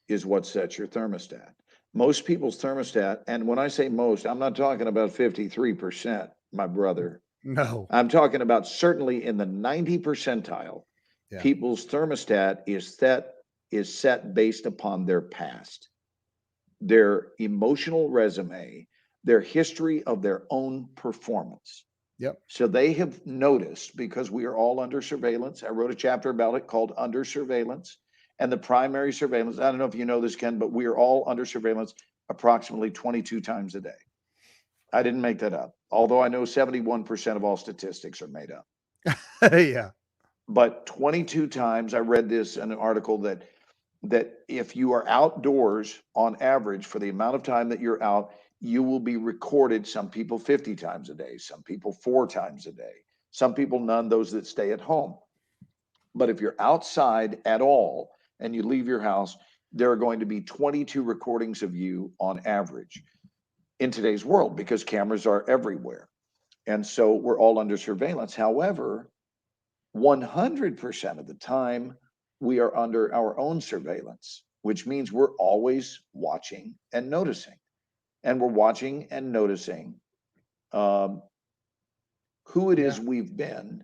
is what sets your thermostat. Most people's thermostat, and when I say most, I'm not talking about 53%, my brother. No. I'm talking about certainly in the 90 percentile. Yeah. People's thermostat is set based upon their past, their emotional resume, their history of their own performance. Yep. So they have noticed, because we are all under surveillance. I wrote a chapter about it called Under Surveillance. And the primary surveillance, I don't know if you know this, Ken, but we are all under surveillance approximately 22 times a day. I didn't make that up, although I know 71% of all statistics are made up. Yeah. But 22 times, I read this in an article that if you are outdoors on average for the amount of time that you're out, you will be recorded. Some people 50 times a day, some people 4 times a day, some people none, those that stay at home. But if you're outside at all and you leave your house, there are going to be 22 recordings of you on average in today's world, because cameras are everywhere. And so we're all under surveillance. However, 100% of the time, we are under our own surveillance, which means we're always watching and noticing. And we're watching and noticing who it is we've been.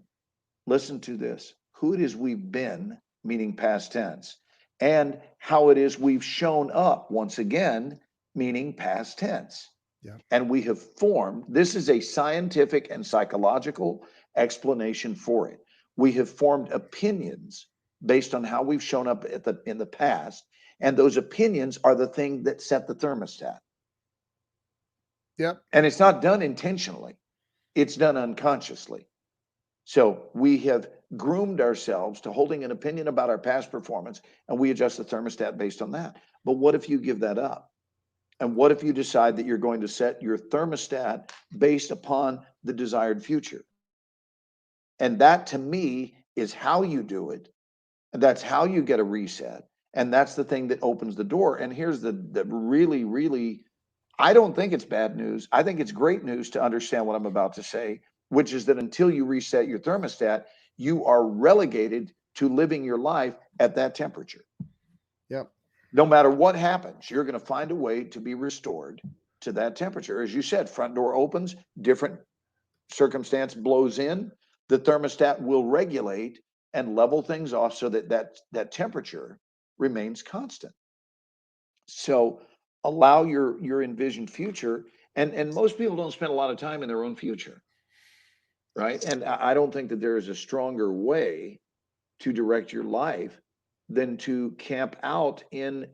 Listen to this, who it is we've been, meaning past tense, and how it is we've shown up, once again, meaning past tense. Yeah. And we have formed, this is a scientific and psychological explanation for it. We have formed opinions based on how we've shown up in the past, and those opinions are the thing that set the thermostat. Yep. And it's not done intentionally, it's done unconsciously. So we have groomed ourselves to holding an opinion about our past performance, and we adjust the thermostat based on that. But what if you give that up? And what if you decide that you're going to set your thermostat based upon the desired future? And that, to me, is how you do it. And that's how you get a reset. And that's the thing that opens the door. And here's the really, really, I don't think it's bad news. I think it's great news to understand what I'm about to say, which is that until you reset your thermostat, you are relegated to living your life at that temperature. Yep. No matter what happens, you're going to find a way to be restored to that temperature. As you said, front door opens, different circumstance blows in, the thermostat will regulate and level things off so that temperature remains constant. So allow your envisioned future, and most people don't spend a lot of time in their own future, right? And I don't think that there is a stronger way to direct your life than to camp out in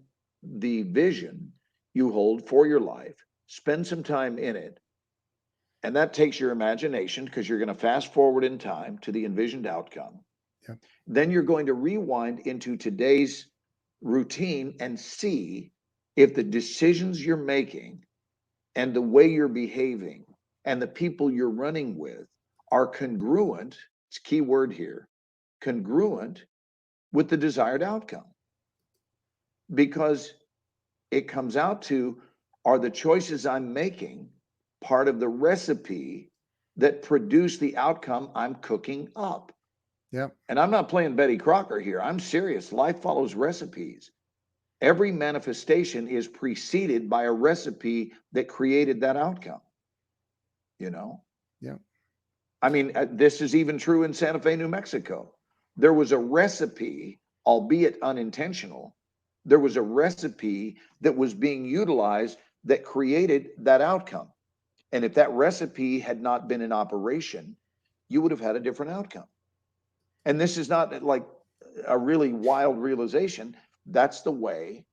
the vision you hold for your life, spend some time in it. And that takes your imagination, because you're going to fast forward in time to the envisioned outcome. Yep. Then you're going to rewind into today's routine and see if the decisions you're making and the way you're behaving and the people you're running with are congruent. It's a key word here, congruent with the desired outcome. Because it comes out to, are the choices I'm making part of the recipe that produce the outcome I'm cooking up? Yep. And I'm not playing Betty Crocker here. I'm serious. Life follows recipes. Every manifestation is preceded by a recipe that created that outcome. You know? Yep. I mean, this is even true in Santa Fe, New Mexico. There was a recipe, albeit unintentional. There was a recipe that was being utilized that created that outcome. And if that recipe had not been in operation, you would have had a different outcome. And this is not like a really wild realization. That's the way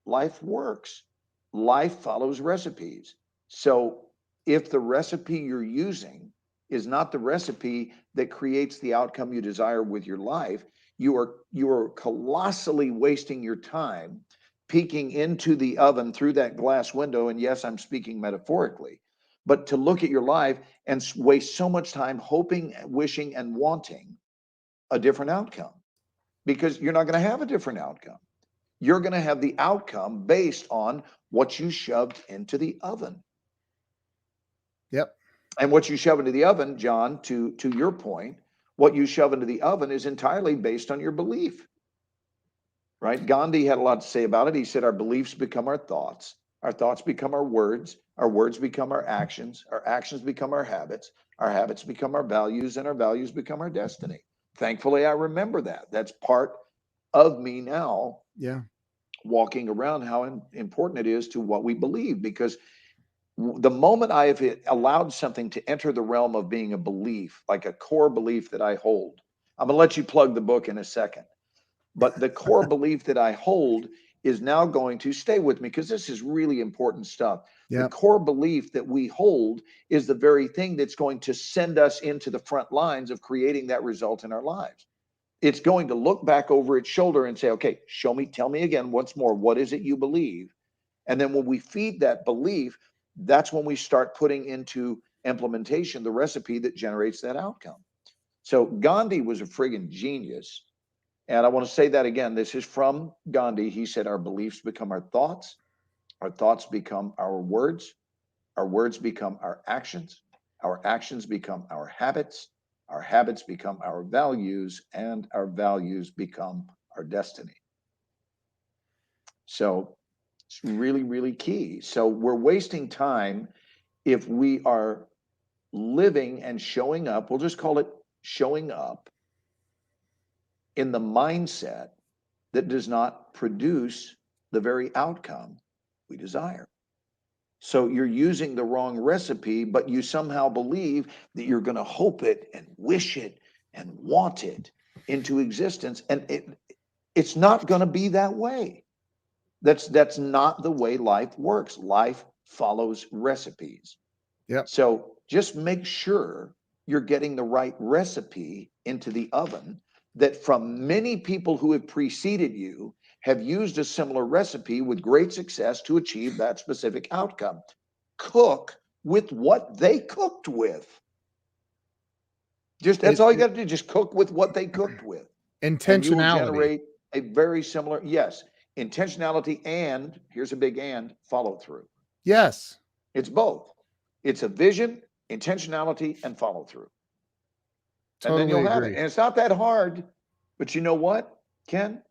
life works. Life follows recipes. So if the recipe you're using is not the recipe that creates the outcome you desire with your life, you are colossally wasting your time peeking into the oven through that glass window. And yes, I'm speaking metaphorically, but to look at your life and waste so much time hoping, wishing, and wanting a different outcome, because you're not going to have a different outcome. You're going to have the outcome based on what you shoved into the oven. Yep. And what you shove into the oven, John, to your point, what you shove into the oven is entirely based on your belief, right? Gandhi had a lot to say about it. He said, our beliefs become our thoughts become our words become our actions become our habits become our values, and our values become our destiny. Thankfully, I remember that. That's part of me now. Yeah. Walking around how important it is to what we believe, because the moment I have allowed something to enter the realm of being a belief, like a core belief that I hold, I'm going to let you plug the book in a second, but the core belief that I hold is now going to stay with me, because this is really important stuff. Yep. The core belief that we hold is the very thing that's going to send us into the front lines of creating that result in our lives. It's going to look back over its shoulder and say, okay, show me, tell me again once more, what is it you believe? And then when we feed that belief, that's when we start putting into implementation the recipe that generates that outcome. So Gandhi was a friggin' genius. And I want to say that again. This is from Gandhi. He said, our beliefs become our thoughts become our words become our actions become our habits become our values, and our values become our destiny. So it's really, really key. So we're wasting time if we are living and showing up, we'll just call it showing up, in the mindset that does not produce the very outcome we desire. So you're using the wrong recipe, but you somehow believe that you're going to hope it and wish it and want it into existence. And it's not going to be that way. That's not the way life works. Life follows recipes. Yep. So just make sure you're getting the right recipe into the oven, that from many people who have preceded you have used a similar recipe with great success to achieve that specific outcome. Cook with what they cooked with. That's all you got to do. Just cook with what they cooked with. Intentionality. And you will generate a very similar, yes, intentionality, and here's a big and, follow through. Yes. It's both. It's a vision, intentionality, and follow through. Totally and then you'll have agree. it. And it's not that hard. But you know what, Ken?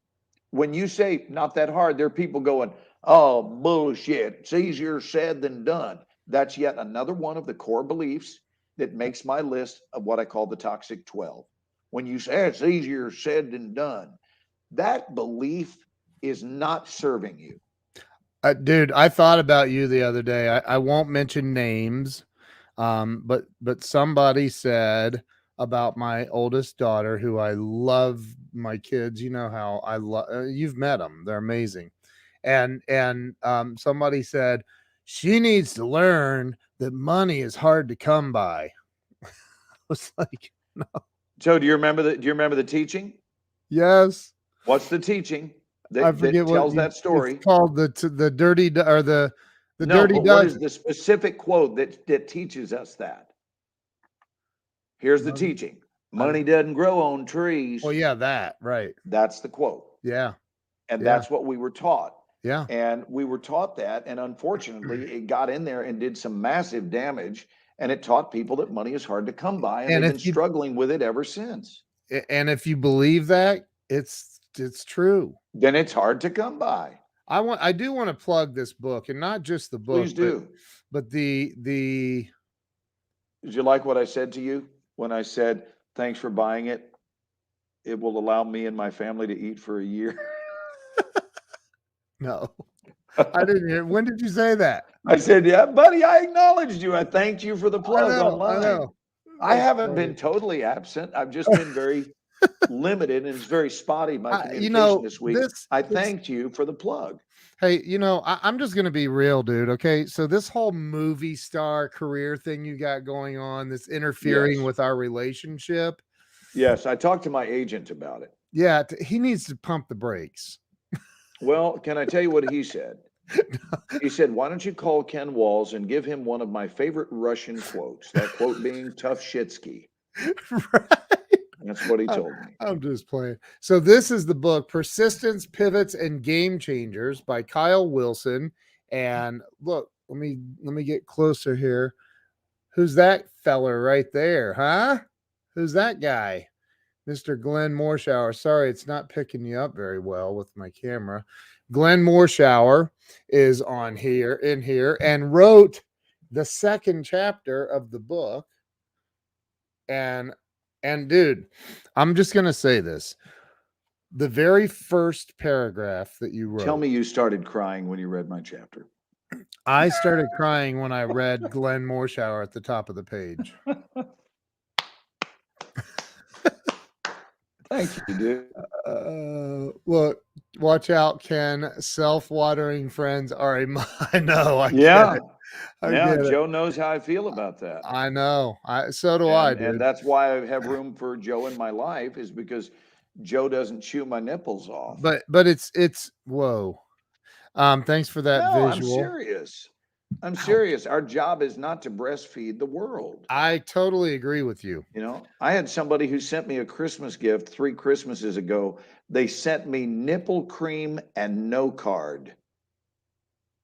When you say not that hard, there are people going, oh, bullshit. It's easier said than done. That's yet another one of the core beliefs that makes my list of what I call the toxic 12. When you say it's easier said than done, that belief is not serving you. Dude, I thought about you the other day. I won't mention names, but somebody said about my oldest daughter, who I love my kids. You know how I love. You've met them; they're amazing. And somebody said she needs to learn that money is hard to come by. I was like, no. So do you remember the teaching? Yes. What's the teaching I forget that tells that story? It's called the dirty, or the no, dirty but what is the specific quote that teaches us that? Here's the teaching. Money doesn't grow on trees. Well, yeah, that, right. That's the quote. Yeah. And that's what we were taught. Yeah. And we were taught that. And unfortunately, it got in there and did some massive damage. And it taught people that money is hard to come by. And they've been struggling with it ever since. and if you believe that, it's true. Then it's hard to come by. I do want to plug this book, and not just the book, Please do. but the Did you like what I said to you when I said, thanks for buying it? It will allow me and my family to eat for a year. No, I didn't hear. When did you say that? I said, yeah, buddy, I acknowledged you. I thanked you for the plug online. I know. I haven't been totally absent. I've just been very limited, and it's very spotty, my communication this week. I thanked you for the plug. Hey, I'm just going to be real, dude. Okay. So this whole movie star career thing you got going on, this interfering with our relationship. Yes. I talked to my agent about it. Yeah. He needs to pump the brakes. Well, can I tell you what he said? He said, why don't you call Ken Walls and give him one of my favorite Russian quotes, that quote being tough shitsky. Right. That's what he told me. I'm just playing. So this is the book, Persistence, Pivots, and Game Changers by Kyle Wilson. And look, let me get closer here. Who's that feller right there, huh? Who's that guy? Mr. Glenn Morshower. Sorry, it's not picking you up very well with my camera. Glenn Morshower is in here and wrote the second chapter of the book. And dude, I'm just going to say this. The very first paragraph that you wrote. Tell me you started crying when you read my chapter. I started crying when I read Glenn Morshower at the top of the page. Thank you, dude. Look, watch out, Ken. Self-watering friends are I know. I yeah. get it. Joe knows how I feel about that. I know. So do I, dude. And that's why I have room for Joe in my life, is because Joe doesn't chew my nipples off. But it's whoa. Thanks for that visual. I'm serious. I'm serious. Our job is not to breastfeed the world. I totally agree with you. I had somebody who sent me a Christmas gift 3 Christmases ago. They sent me nipple cream and no card.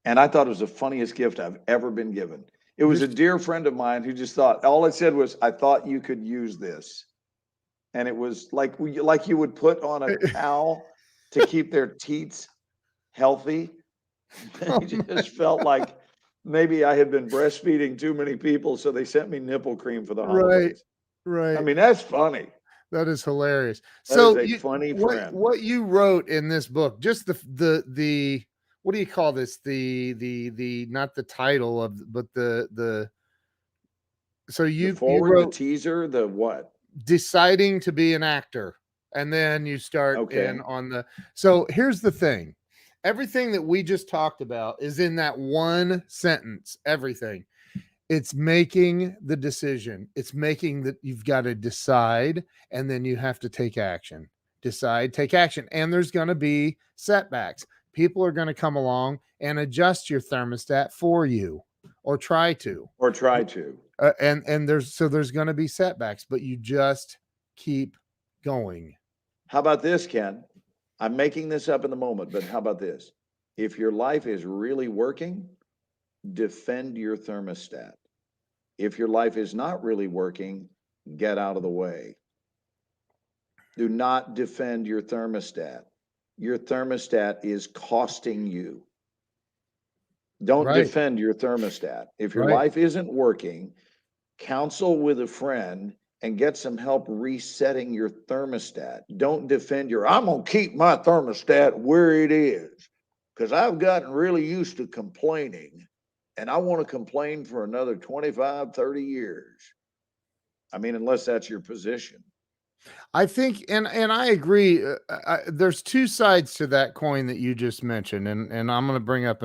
And I thought it was the funniest gift I've ever been given. It was a dear friend of mine who just thought, all it said was, I thought you could use this. And it was like you would put on a cow to keep their teats healthy. It just felt like maybe I had been breastfeeding too many people, so they sent me nipple cream for the holidays. Right. I mean, that's funny. That is hilarious. That is a funny friend. What you wrote in this book, just the what do you call this? The not the title of, but the so you wrote the teaser, the what? Deciding to be an actor, and then you start in on the. So here's the thing. Everything that we just talked about is in that one sentence. Everything. It's making the decision. It's making that you've got to decide, and then you have to take action. Decide, take action. And there's going to be setbacks. People are going to come along and adjust your thermostat for you, or try to. And there's going to be setbacks, but you just keep going. How about this, Ken? I'm making this up in the moment, but how about this? If your life is really working, defend your thermostat. If your life is not really working, get out of the way. Do not defend your thermostat. Your thermostat is costing you. Don't defend your thermostat. If your life isn't working, counsel with a friend and get some help resetting your thermostat. Don't defend I'm going to keep my thermostat where it is because I've gotten really used to complaining and I want to complain for another 25, 30 years. I mean, unless that's your position. I think, and I agree. There's two sides to that coin that you just mentioned, and I'm going to bring up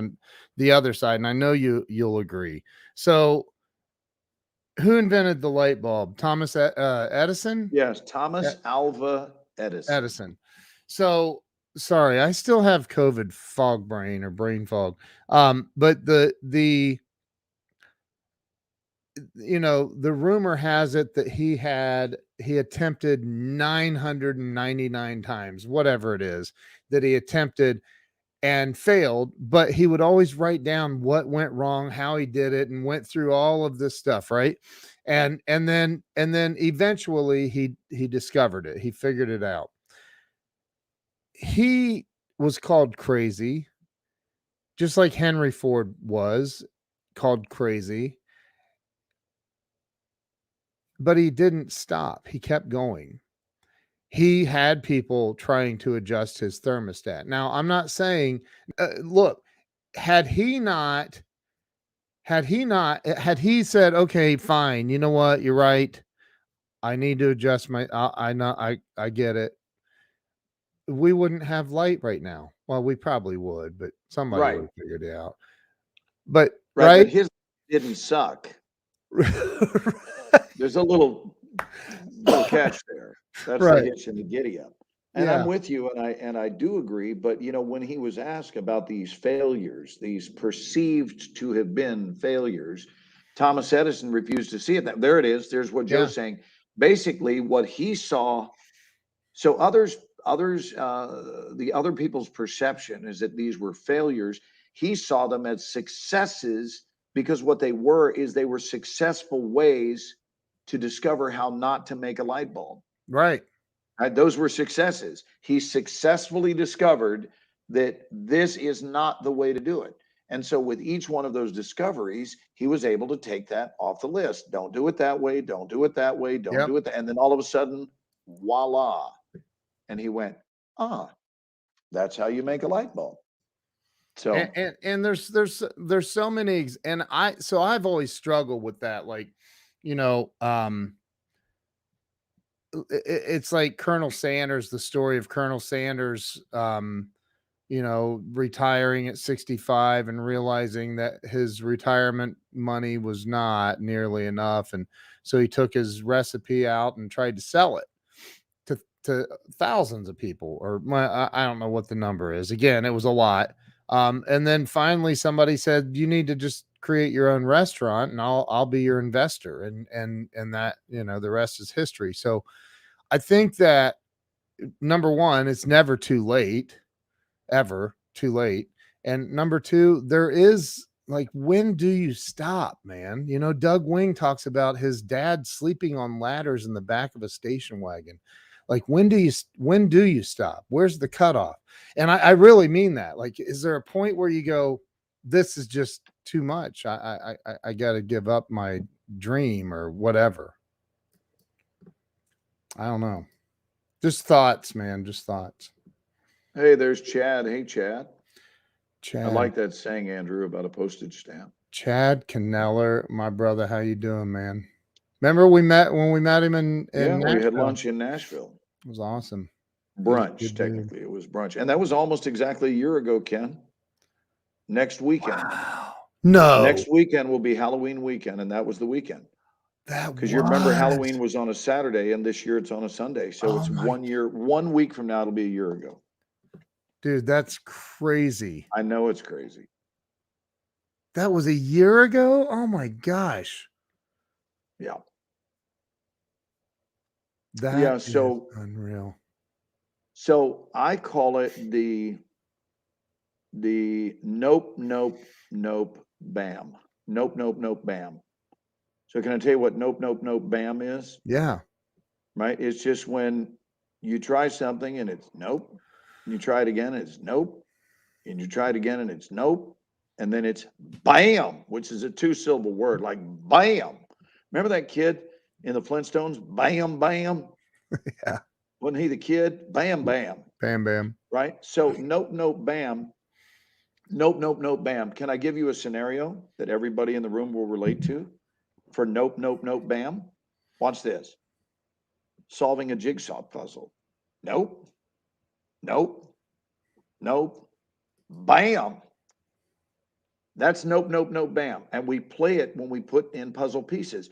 the other side, and I know you'll agree. So, who invented the light bulb? Thomas Edison? Yes, Thomas Alva Edison. So, sorry, I still have COVID fog brain or brain fog. But the rumor has it that he attempted 999 times, whatever it is, that he attempted and failed, but he would always write down what went wrong, how he did it, and went through all of this stuff, right? And then eventually he discovered it. He figured it out. He was called crazy, just like Henry Ford was called crazy. But he didn't stop. He kept going. He had people trying to adjust his thermostat. Now, I'm not saying, look, had he said, okay, fine, you know what, you're right, I need to adjust my, I get it, we wouldn't have light right now. Well, we probably would, but somebody would have figured it out. But but his didn't suck. There's a little catch there. That's the hitch in the giddy up. And I'm with you, and I do agree. But when he was asked about these failures, these perceived to have been failures, Thomas Edison refused to see it. There it is. There's what Joe's saying. Basically, what he saw. So the other people's perception is that these were failures. He saw them as successes, because what they were successful ways to discover how not to make a light bulb. Right. Those were successes. He successfully discovered that this is not the way to do it. And so with each one of those discoveries, he was able to take that off the list. Don't do it that way. Don't do it that way. Don't do it. And then all of a sudden, voila. And he went, that's how you make a light bulb. So and there's so many, and I've always struggled with that. Like, it's like Colonel Sanders, the story of Colonel Sanders, retiring at 65 and realizing that his retirement money was not nearly enough. And so he took his recipe out and tried to sell it to thousands of people, or I don't know what the number is. Again, it was a lot. And then finally somebody said, you need to just create your own restaurant and I'll be your investor. And that, the rest is history. So I think that, number one, it's never too late, ever too late. And number two, there is, like, when do you stop, man? Doug Wing talks about his dad sleeping on ladders in the back of a station wagon. Like, when do you stop? Where's the cutoff? And I really mean that. Like, is there a point where you go, this is just too much, I got to give up my dream or whatever? I don't know. Just thoughts, man. Just thoughts. Hey, there's Chad. Hey, Chad. Chad. I like that saying, Andrew, about a postage stamp. Chad Canneller, my brother. How you doing, man? Remember when we met him in Nashville? We had lunch in Nashville. It was awesome. Brunch, technically. It was brunch. And that was almost exactly a year ago, Ken. Next weekend. Wow. No. Next weekend will be Halloween weekend, and that was the weekend. Because you remember Halloween was on a Saturday, and this year it's on a Sunday. So it's 1 week from now, it'll be a year ago. Dude, that's crazy. I know it's crazy. That was a year ago? Oh my gosh. Yeah. That is unreal. So I call it the nope, nope, nope, bam. Nope, nope, nope, bam. So can I tell you what nope, nope, nope, bam is? Yeah. Right? It's just when you try something and it's nope. And you try it again and it's nope. And you try it again and it's nope. And then it's bam, which is a 2-syllable word, like bam. Remember that kid in the Flintstones? Bam, bam. Yeah. Wasn't he the kid? Bam, bam. Bam, bam. Right? So nope, nope, bam. Nope, nope, nope, bam. Can I give you a scenario that everybody in the room will relate to for nope, nope, nope, bam? Watch this. Solving a jigsaw puzzle. Nope. Nope. Nope. Bam. That's nope, nope, nope, bam. And we play it when we put in puzzle pieces.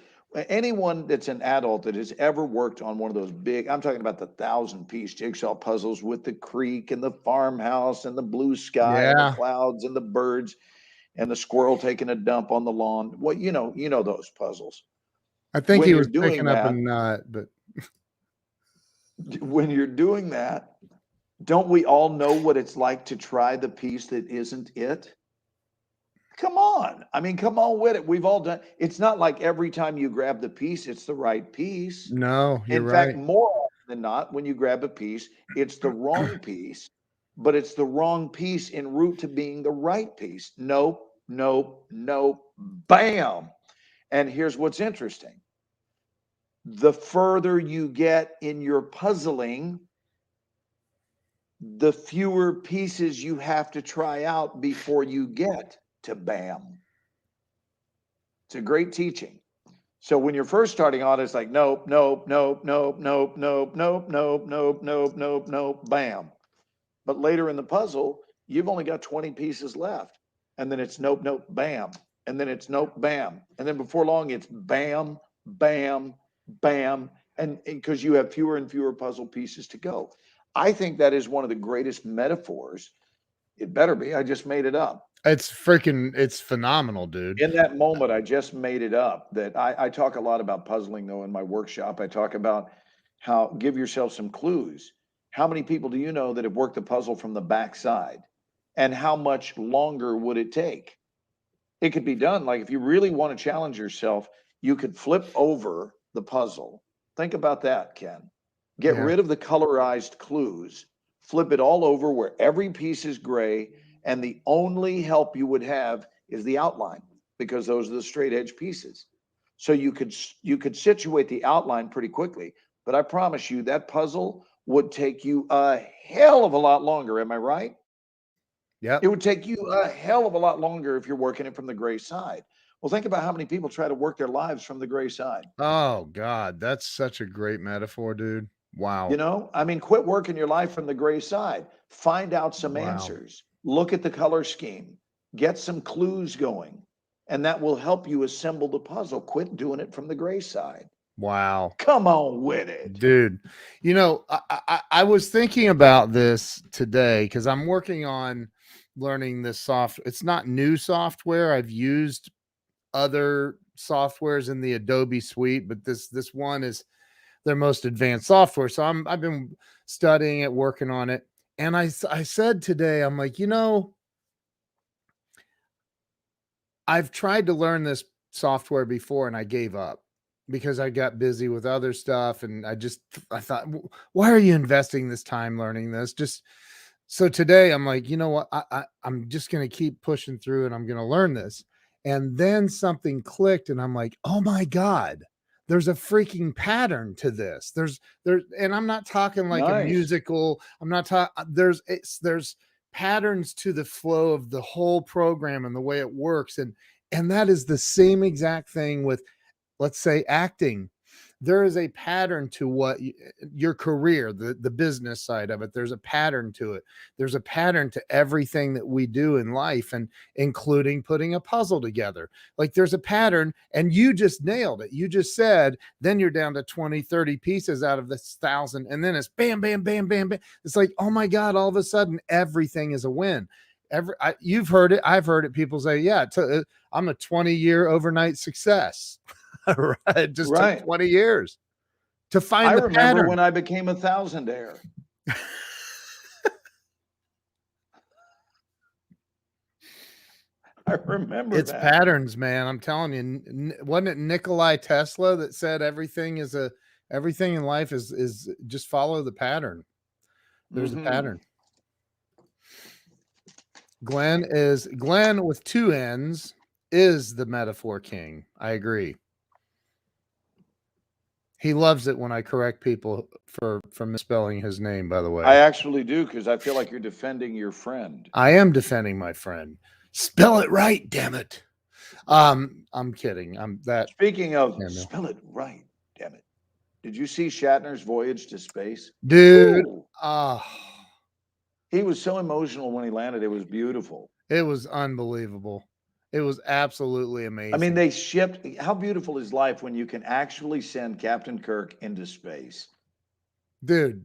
Anyone that's an adult that has ever worked on one of those big, I'm talking about the 1,000-piece jigsaw puzzles with the creek and the farmhouse and the blue sky and the clouds and the birds and the squirrel taking a dump on the lawn. Well, you know those puzzles. I think he was picking up a nut, but when you're doing that, don't we all know what it's like to try the piece that isn't it? Come on. I mean, come on with it. We've all done. It's not like every time you grab the piece, it's the right piece. No, you're In right. fact, more often than not, when you grab a piece, it's the wrong piece, but it's the wrong piece en route to being the right piece. Nope, nope, nope, bam. And here's what's interesting. The further you get in your puzzling, the fewer pieces you have to try out before you get to bam. It's a great teaching. So when you're first starting out, it's like, nope, nope, nope, nope, nope, nope, nope, nope, nope, nope, nope, nope, bam. But later in the puzzle, you've only got 20 pieces left. And then it's nope, nope, bam. And then it's nope, bam. And then before long, it's bam, bam, bam. And because you have fewer and fewer puzzle pieces to go. I think that is one of the greatest metaphors. It better be. I just made it up. It's phenomenal, dude. In that moment, I just made it up. That I talk a lot about puzzling, though, in my workshop. I talk about how give yourself some clues. How many people do you know that have worked the puzzle from the backside? And how much longer would it take? It could be done. Like if you really want to challenge yourself, you could flip over the puzzle. Think about that, Ken. Get Yeah. rid of the colorized clues, flip it all over where every piece is gray, and the only help you would have is the outline because those are the straight edge pieces. So you could situate the outline pretty quickly, but I promise you that puzzle would take you a hell of a lot longer. Am I right? Yeah. It would take you a hell of a lot longer if you're working it from the gray side. Well, think about how many people try to work their lives from the gray side. Oh God, that's such a great metaphor, dude. Wow. You know, I mean, quit working your life from the gray side. Find out some Wow. answers. Look at the color scheme. Get some clues going. And that will help you assemble the puzzle. Quit doing it from the gray side. Wow. Come on with it. Dude. You know, I was thinking about this today because I'm working on learning this it's not new software. I've used other softwares in the Adobe suite, but this one is their most advanced software. So I've been studying it, working on it. And I said today, I'm like, you know, I've tried to learn this software before and I gave up because I got busy with other stuff. And I thought, why are you investing this time learning this? So today I'm like, you know what? I'm just going to keep pushing through and I'm going to learn this. And then something clicked and I'm like, oh my God, there's a freaking pattern to this. And I'm not talking like a musical. I'm not talking, there's patterns to the flow of the whole program and the way it works. And that is the same exact thing with, let's say, acting. There is a pattern to what your career, the business side of it. There's a pattern to it. There's a pattern to everything that we do in life, and including putting a puzzle together. Like there's a pattern, and you just nailed it. You just said, then you're down to 20, 30 pieces out of this 1,000. And then it's bam, bam, bam, bam, bam. It's like, oh my God, all of a sudden everything is a win. You've heard it. I've heard it. People say, yeah, I'm a 20-year overnight success. Right. It just took 20 years to find the pattern. I remember when I became a thousandaire. I remember it's that. Patterns, man. I'm telling you, wasn't it Nikola Tesla that said everything in life is just follow the pattern. There's a pattern. Glenn with two N's is the metaphor king. I agree. He loves it when I correct people for misspelling his name, by the way. I actually do, because I feel like you're defending your friend. I am defending my friend. Spell it right, damn it. I'm kidding. Speaking of spell it right, damn it. Did you see Shatner's Voyage to Space? Dude. He was so emotional when he landed. It was beautiful. It was unbelievable. It was absolutely amazing. I mean, they shipped. How beautiful is life when you can actually send Captain Kirk into space? Dude.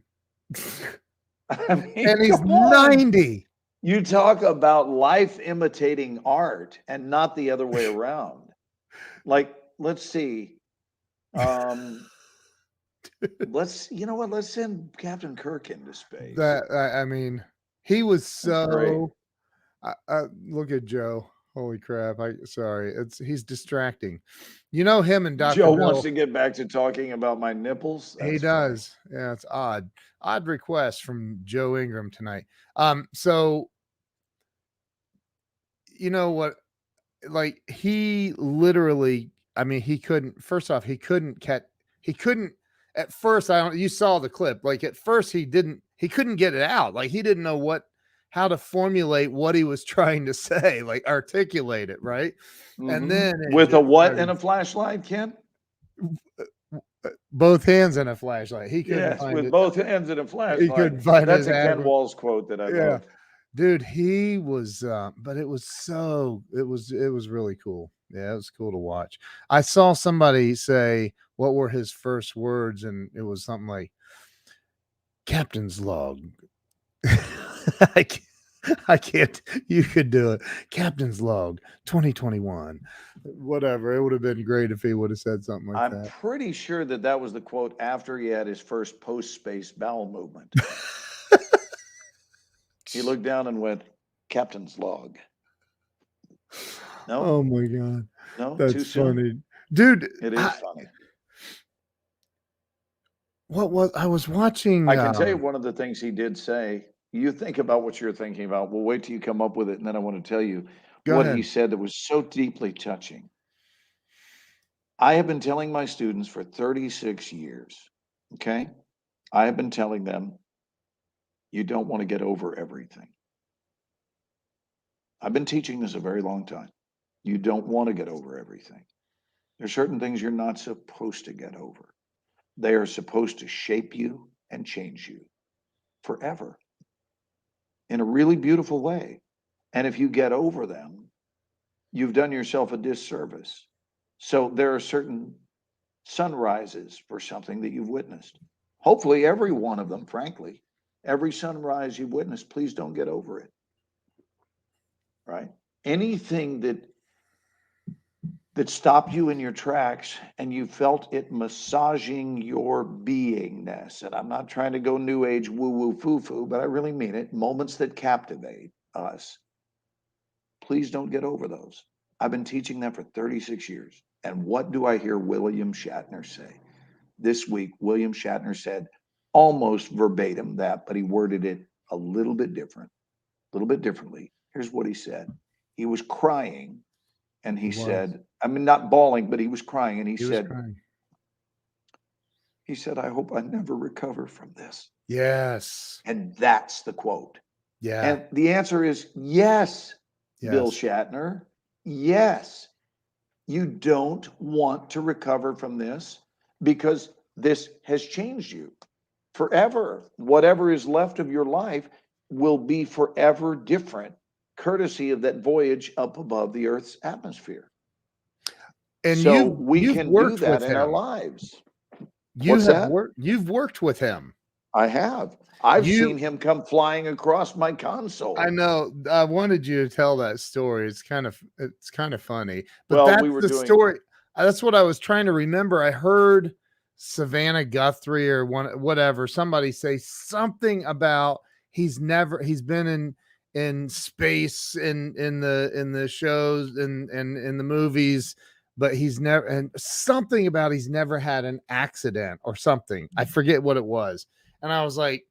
I mean, and he's 90. You talk about life imitating art and not the other way around. Like, let's see. Let's send Captain Kirk into space. I mean, he was so. Look at Joe. Holy crap. Sorry. He's distracting. You know him and Dr. Joe Bill. wants to get back to talking about my nipples. He That's does. Yeah, it's odd. Odd request from Joe Ingram tonight. So you know what? Like he literally, I mean, he couldn't, first off, he couldn't at first, you saw the clip. Like at first he couldn't get it out. Like he didn't know how to formulate what he was trying to say, like articulate it. Right. And then with a what and a flashlight, Ken? Both hands and a flashlight. He couldn't yes, find with it. both hands and a flashlight. He couldn't find That's his a Ken Walls quote that I love. Dude, he was but it was really cool. Yeah, it was cool to watch. I saw somebody say what were his first words, and it was something like Captain's log. I can't. You could do it. Captain's log 2021. Whatever. It would have been great if he would have said something like that. I'm pretty sure that was the quote after he had his first post-space bowel movement. He looked down and went, Captain's log. No. Oh my God. No, that's too soon. Funny. Dude. It is funny. I was watching. I can tell you one of the things he did say. You think about what you're thinking about. We'll wait till you come up with it, and then I want to tell you what he said that was so deeply touching. I have been telling my students for 36 years, okay? I have been telling them, you don't want to get over everything. I've been teaching this a very long time. You don't want to get over everything. There's certain things you're not supposed to get over. They are supposed to shape you and change you forever in a really beautiful way. And if you get over them, you've done yourself a disservice. So there are certain sunrises for something that you've witnessed. Hopefully every one of them, frankly, every sunrise you witness, please don't get over it. Right? Anything that stopped you in your tracks and you felt it massaging your beingness. And I'm not trying to go new age woo-woo foo-foo, but I really mean it. Moments that captivate us. Please don't get over those. I've been teaching that for 36 years. And what do I hear William Shatner say? This week, William Shatner said almost verbatim that, but he worded it a little bit differently. Here's what he said. He was crying and he said, I mean, not bawling, but he was crying. And he said, I hope I never recover from this. Yes. And that's the quote. Yeah. And the answer is yes, Bill Shatner. Yes. You don't want to recover from this because this has changed you forever. Whatever is left of your life will be forever different, courtesy of that voyage up above the Earth's atmosphere. And so we can do that in our lives. You've worked with him. I have. I've seen him come flying across my console. I know. I wanted you to tell that story. It's kind of funny. But that's the story. That's what I was trying to remember. I heard Savannah Guthrie or whatever, somebody say something about he's been in space in the shows and in the movies, but he's never, and something about he's never had an accident or something. I forget what it was. And I was like,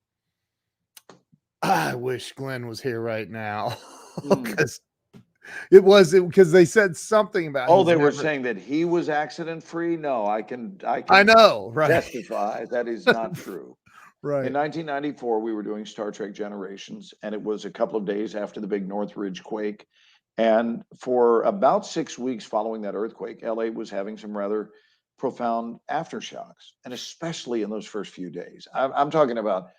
I wish Glenn was here right now. Because because they said something about they were saying that he was accident free. No, I know, right? Testify that is not true. Right. In 1994, we were doing Star Trek Generations, and it was a couple of days after the big Northridge quake. And for about 6 weeks following that earthquake, LA was having some rather profound aftershocks, and especially in those first few days. I'm talking about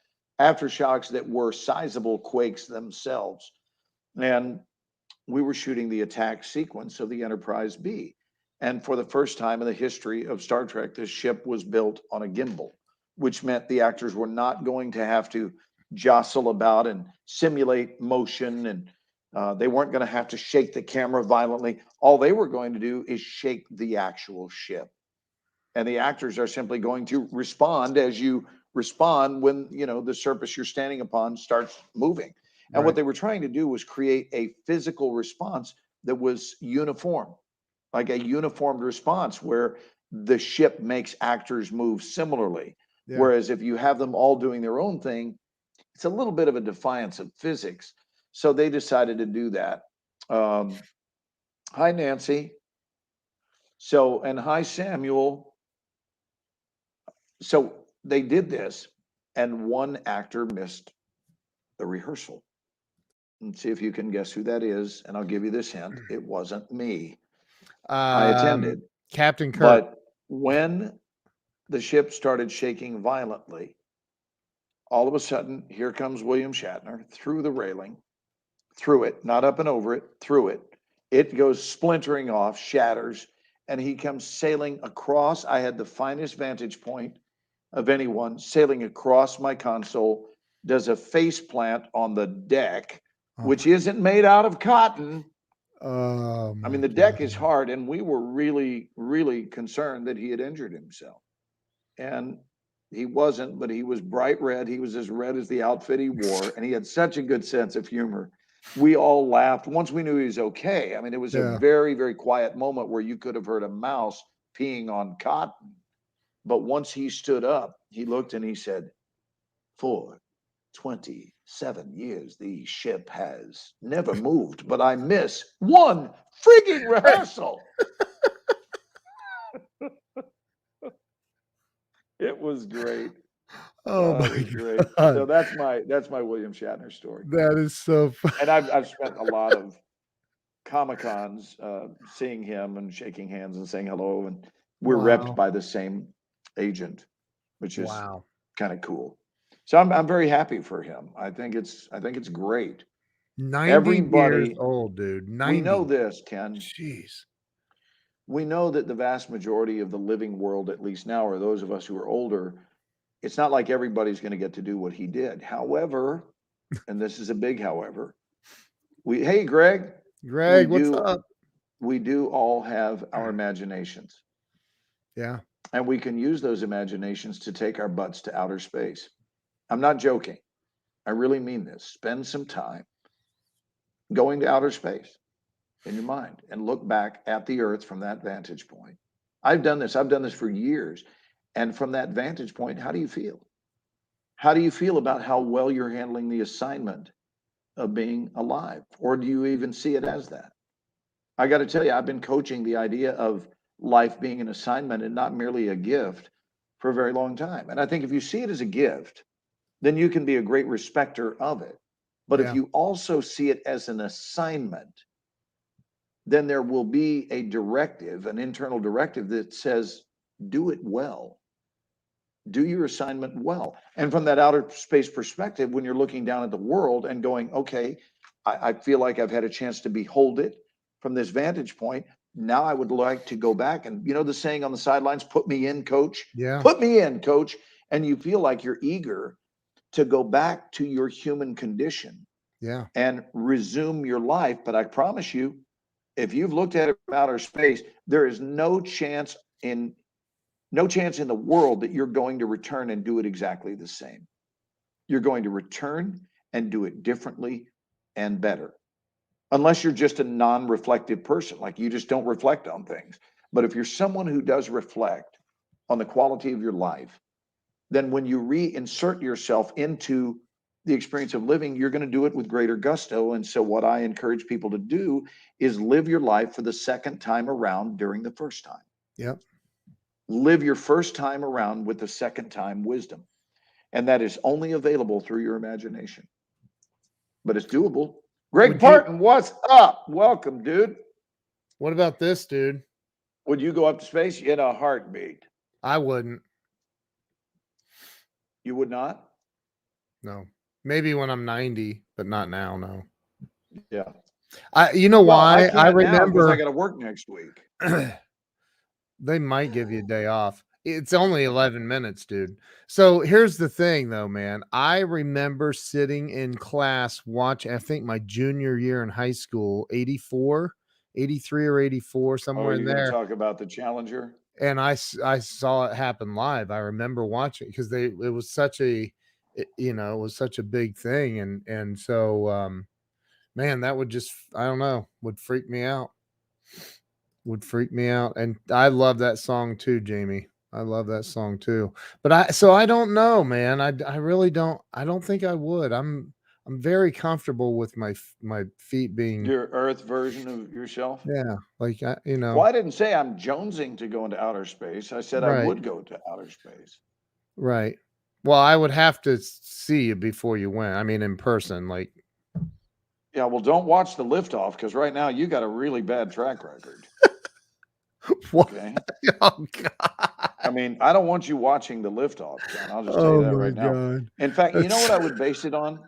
aftershocks that were sizable quakes themselves. And we were shooting the attack sequence of the Enterprise B. And for the first time in the history of Star Trek, this ship was built on a gimbal, which meant the actors were not going to have to jostle about and simulate motion, and they weren't going to have to shake the camera violently. All they were going to do is shake the actual ship. And the actors are simply going to respond as you respond when, the surface you're standing upon starts moving. And what they were trying to do was create a physical response that was uniform, like a uniformed response where the ship makes actors move similarly. Yeah. Whereas if you have them all doing their own thing, it's a little bit of a defiance of physics. So they decided to do that. Hi, Nancy. So, and hi, Samuel. So they did this, and one actor missed the rehearsal. And see if you can guess who that is. And I'll give you this hint. It wasn't me. I attended. Captain Kirk. But when the ship started shaking violently, all of a sudden, here comes William Shatner through the railing, through it, not up and over it, through it. It goes splintering off, shatters, and he comes sailing across. I had the finest vantage point of anyone, sailing across my console, does a face plant on the deck, which isn't made out of cotton. I mean, the deck is hard, and we were really, really concerned that he had injured himself. And he wasn't, but he was bright red. He was as red as the outfit he wore, and he had such a good sense of humor. We all laughed once we knew he was okay. I mean, it was a very, very quiet moment where you could have heard a mouse peeing on cotton. But once he stood up, he looked and he said, "For 27 years, the ship has never moved, but I miss one frigging rehearsal." It was great. Oh my it was great. God. So that's my William Shatner story. That is so fun. And I've spent a lot of Comic-Cons seeing him and shaking hands and saying hello, and we're repped by the same agent, which is kind of cool. So I'm very happy for him. I think it's great. 90 years old, dude. 90. We know this, Ken. Jeez. We know that the vast majority of the living world, at least now, are those of us who are older. It's not like everybody's going to get to do what he did. However, and this is a big however, hey, Greg. Greg, what's up? We do all have our imaginations. Yeah. And we can use those imaginations to take our butts to outer space. I'm not joking. I really mean this. Spend some time going to outer space in your mind and look back at the Earth from that vantage point. I've done this for years. And from that vantage point, how do you feel? How do you feel about how well you're handling the assignment of being alive? Or do you even see it as that? I got to tell you, I've been coaching the idea of life being an assignment and not merely a gift for a very long time. And I think if you see it as a gift, then you can be a great respecter of it. But if you also see it as an assignment, then there will be a directive, an internal directive that says, do it well. Do your assignment well. And from that outer space perspective, when you're looking down at the world and going, okay, I feel like I've had a chance to behold it from this vantage point. Now I would like to go back and, you know, the saying on the sidelines, put me in, coach. Yeah. Put me in, coach. And you feel like you're eager to go back to your human condition. Yeah. And resume your life. But I promise you, if you've looked at it from outer space, there is no chance in the world that you're going to return and do it exactly the same. You're going to return and do it differently and better. Unless you're just a non-reflective person, like you just don't reflect on things. But if you're someone who does reflect on the quality of your life, then when you reinsert yourself into the experience of living, you're going to do it with greater gusto. And so what I encourage people to do is live your life for the second time around during the first time. Yep. Live your first time around with the second time wisdom. And that is only available through your imagination. But it's doable. Greg Parton, what's up? Welcome, dude. What about this, dude? Would you go up to space in a heartbeat? I wouldn't. You would not? No. Maybe when I'm 90, but not now, no. Yeah. You know why? I remember I got to work next week. They might give you a day off. It's only 11 minutes, dude. So here's the thing, though, man. I remember sitting in class watching, I think my junior year in high school, 84, 83 or 84, somewhere in there. Talk about the Challenger. And I saw it happen live. I remember watching because it was such a, it was such a big thing. And so Man, that would just, I don't know, would freak me out. Would freak me out. And I love that song too, Jamie. I love that song too. But I don't know, man. I really don't. I don't think I would. I'm very comfortable with my feet being, Your Earth version of yourself. yeah, like you know. Well, I didn't say I'm jonesing to go into outer space. I said I Right. would go to outer space. Right. Well, I would have to see you before you went. I mean, in person, like. Yeah, well, don't watch the liftoff because right now you got a really bad track record. What? Okay. Oh God. I mean, I don't want you watching the liftoff, Ken. I'll just tell Oh you that my right now. God. In fact, you know That's what I would base it on?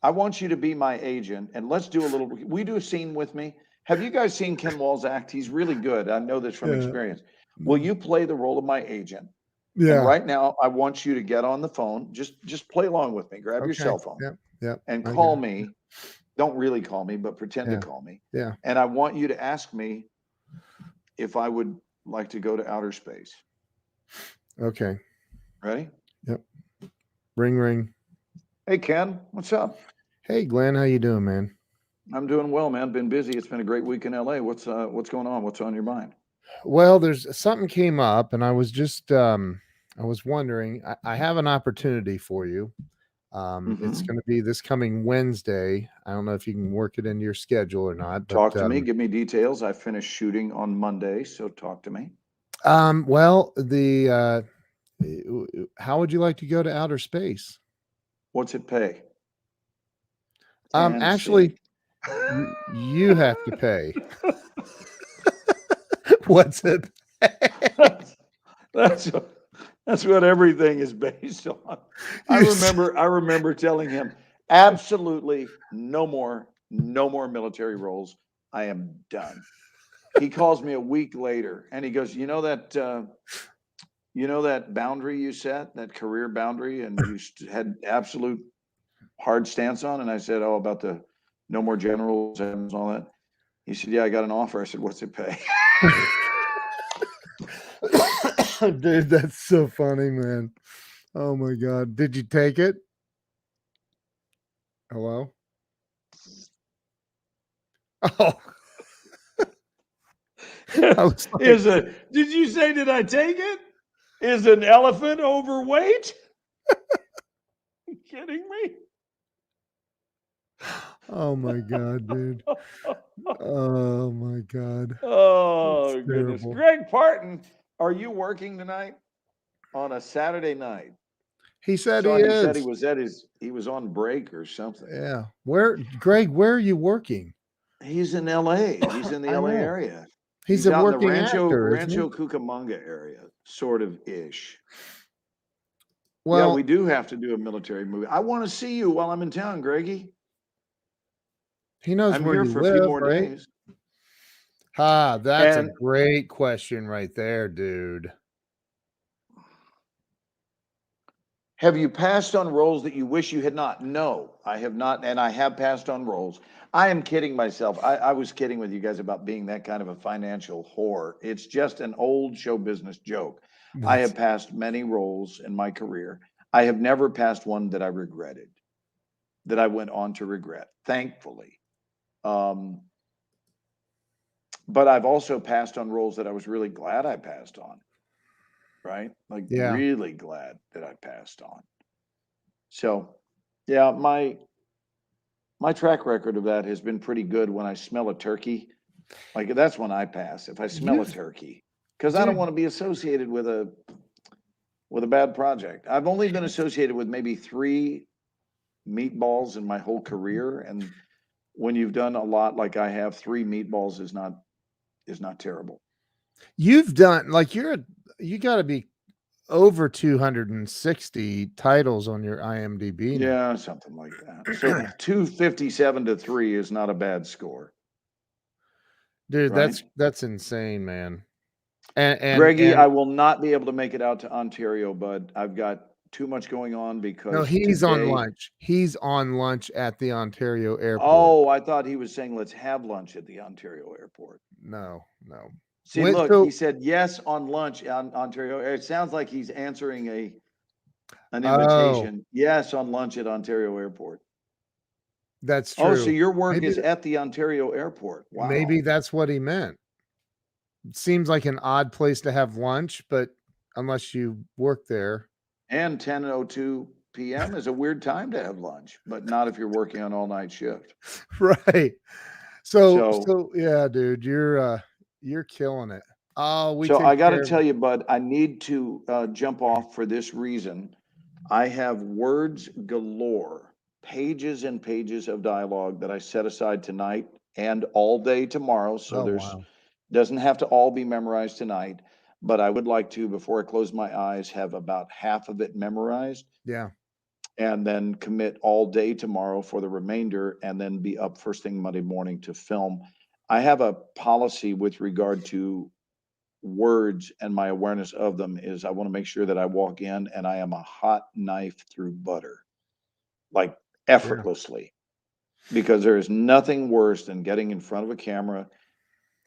I want you to be my agent, and let's do a little. We do a scene with me. Have you guys seen Ken Wall's act? He's really good. I know this from Yeah. experience. Will you play the role of my agent? And Yeah. right now, I want you to get on the phone. Just play along with me. Grab your Okay. cell phone Yep. Yep. and I call got it. me. Don't really call me, but pretend to Yeah. call me. Yeah. And I want you to ask me if I would like to go to outer space. Okay. Ready? Yep. Ring ring. Hey, Ken, what's up? Hey Glenn, how you doing, man? I'm doing well, man. Been busy. It's been a great week in LA. What's going on? What's on your mind? Well, there's something came up, and I was just I was wondering. I have an opportunity for you. It's going to be this coming Wednesday. I don't know if you can work it into your schedule or not, but Talk to me. Give me details. I finished shooting on Monday, so talk to me. well, the how would you like to go to outer space? What's it pay? And Actually, you have to pay. What's it? That's what everything is based on. I remember telling him absolutely no more military roles. I am done. He calls me a week later and he goes, you know that boundary you set, that career boundary, and you had absolute hard stance on? And I said, oh, about the no more generals and all that. He said, yeah, I got an offer. I said, what's it pay? Dude, that's so funny, man. Oh my God. Did you take it? Hello? Oh. Did you say, did I take it? Is an elephant overweight? You kidding me? Oh my God, dude. Oh my God. Oh, That's goodness. terrible. Greg Parton, are you working tonight on a Saturday night? He said So he he is. said he was on break or something. Yeah. Greg, where are you working? He's in LA. He's in the LA area. He's a out in the working actor, isn't he? Rancho Cucamonga area, sort of ish. Well, yeah, we do have to do a military movie. I want to see you while I'm in town, Greggy. he knows I'm where here you for live, a few more right? days. That's a And great question right there, dude. have you passed on roles that you wish you had not? No, I have not. And I have passed on roles. I am kidding myself. I was kidding with you guys about being that kind of a financial whore. It's just an old show business joke. I have passed many roles in my career. I have never passed one that I regretted, that I went on to regret, thankfully. But I've also passed on roles that I was really glad I passed on, right? Like really glad that I passed on. So, yeah, my track record of that has been pretty good. When I smell a turkey, like that's when I pass. If I smell a turkey, because I don't want to be associated with a bad project. I've only been associated with maybe 3 meatballs in my whole career, and when you've done a lot like I have, 3 meatballs is not terrible. You've done like you got to be over 260 titles on your IMDb now. Yeah, something like that. So 257 to 3 is not a bad score. Dude, right? that's insane, man. And Greggy, I will not be able to make it out to Ontario, bud. I've got too much going on because no, he's on lunch. He's on lunch at the Ontario airport. Oh, I thought he was saying let's have lunch at the Ontario airport. No. See, look, he said yes on lunch on Ontario. It sounds like he's answering an invitation. Yes on lunch at Ontario airport. That's true. Oh, so your work Maybe is at the Ontario airport. Wow. Maybe that's what he meant. It seems like an odd place to have lunch, but unless you work there. And 10:02 p.m. is a weird time to have lunch, but not if you're working on all-night shift. Right. So So yeah, dude, you're killing it. Oh, we So take I got to care of tell you, bud, I need to jump off for this reason. I have words galore, pages and pages of dialogue that I set aside tonight and all day tomorrow. So Oh, there's wow. doesn't have to all be memorized tonight, but I would like to, before I close my eyes, have about half of it memorized Yeah. and then commit all day tomorrow for the remainder and then be up first thing Monday morning to film. I have a policy with regard to words and my awareness of them is I want to make sure that I walk in and I am a hot knife through butter, like effortlessly, because there is nothing worse than getting in front of a camera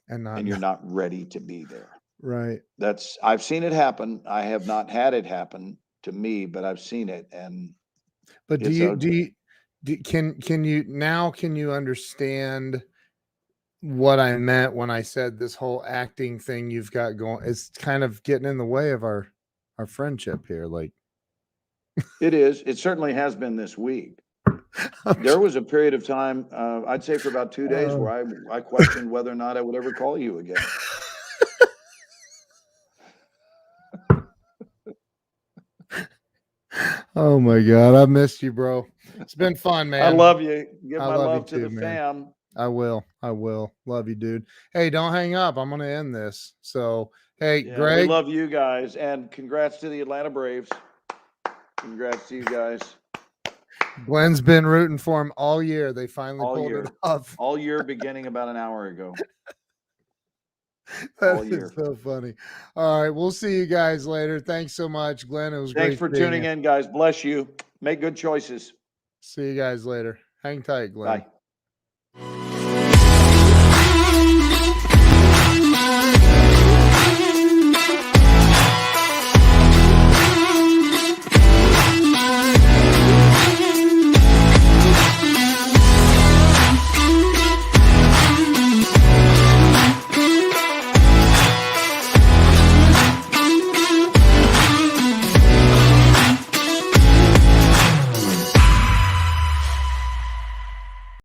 and you're not ready to be there. Right. I've seen it happen. I have not had it happen to me, but I've seen it, and But it's ugly. can you understand what I meant when I said this whole acting thing you've got going? It's kind of getting in the way of our friendship here. Like, It is. It certainly has been this week. There was a period of time, I'd say for about 2 days, where I questioned whether or not I would ever call you again. Oh my God, I missed you, bro. It's been fun, man. I love you. Give I my love love you to too, the man. fam. I will. Love you, dude. Hey, don't hang up. I'm gonna end this. So, hey, Yeah, Greg. we love you guys, and congrats to the Atlanta Braves. Congrats to you guys. Glenn's been rooting for him all year. They finally All pulled year. it off. All year, beginning about an hour ago. That All year. is so funny. All right, we'll see you guys later. Thanks so much, Glenn. It was Thanks great for seeing tuning you. in, guys. Bless you. Make good choices. See you guys later. Hang tight, Glenn. Bye.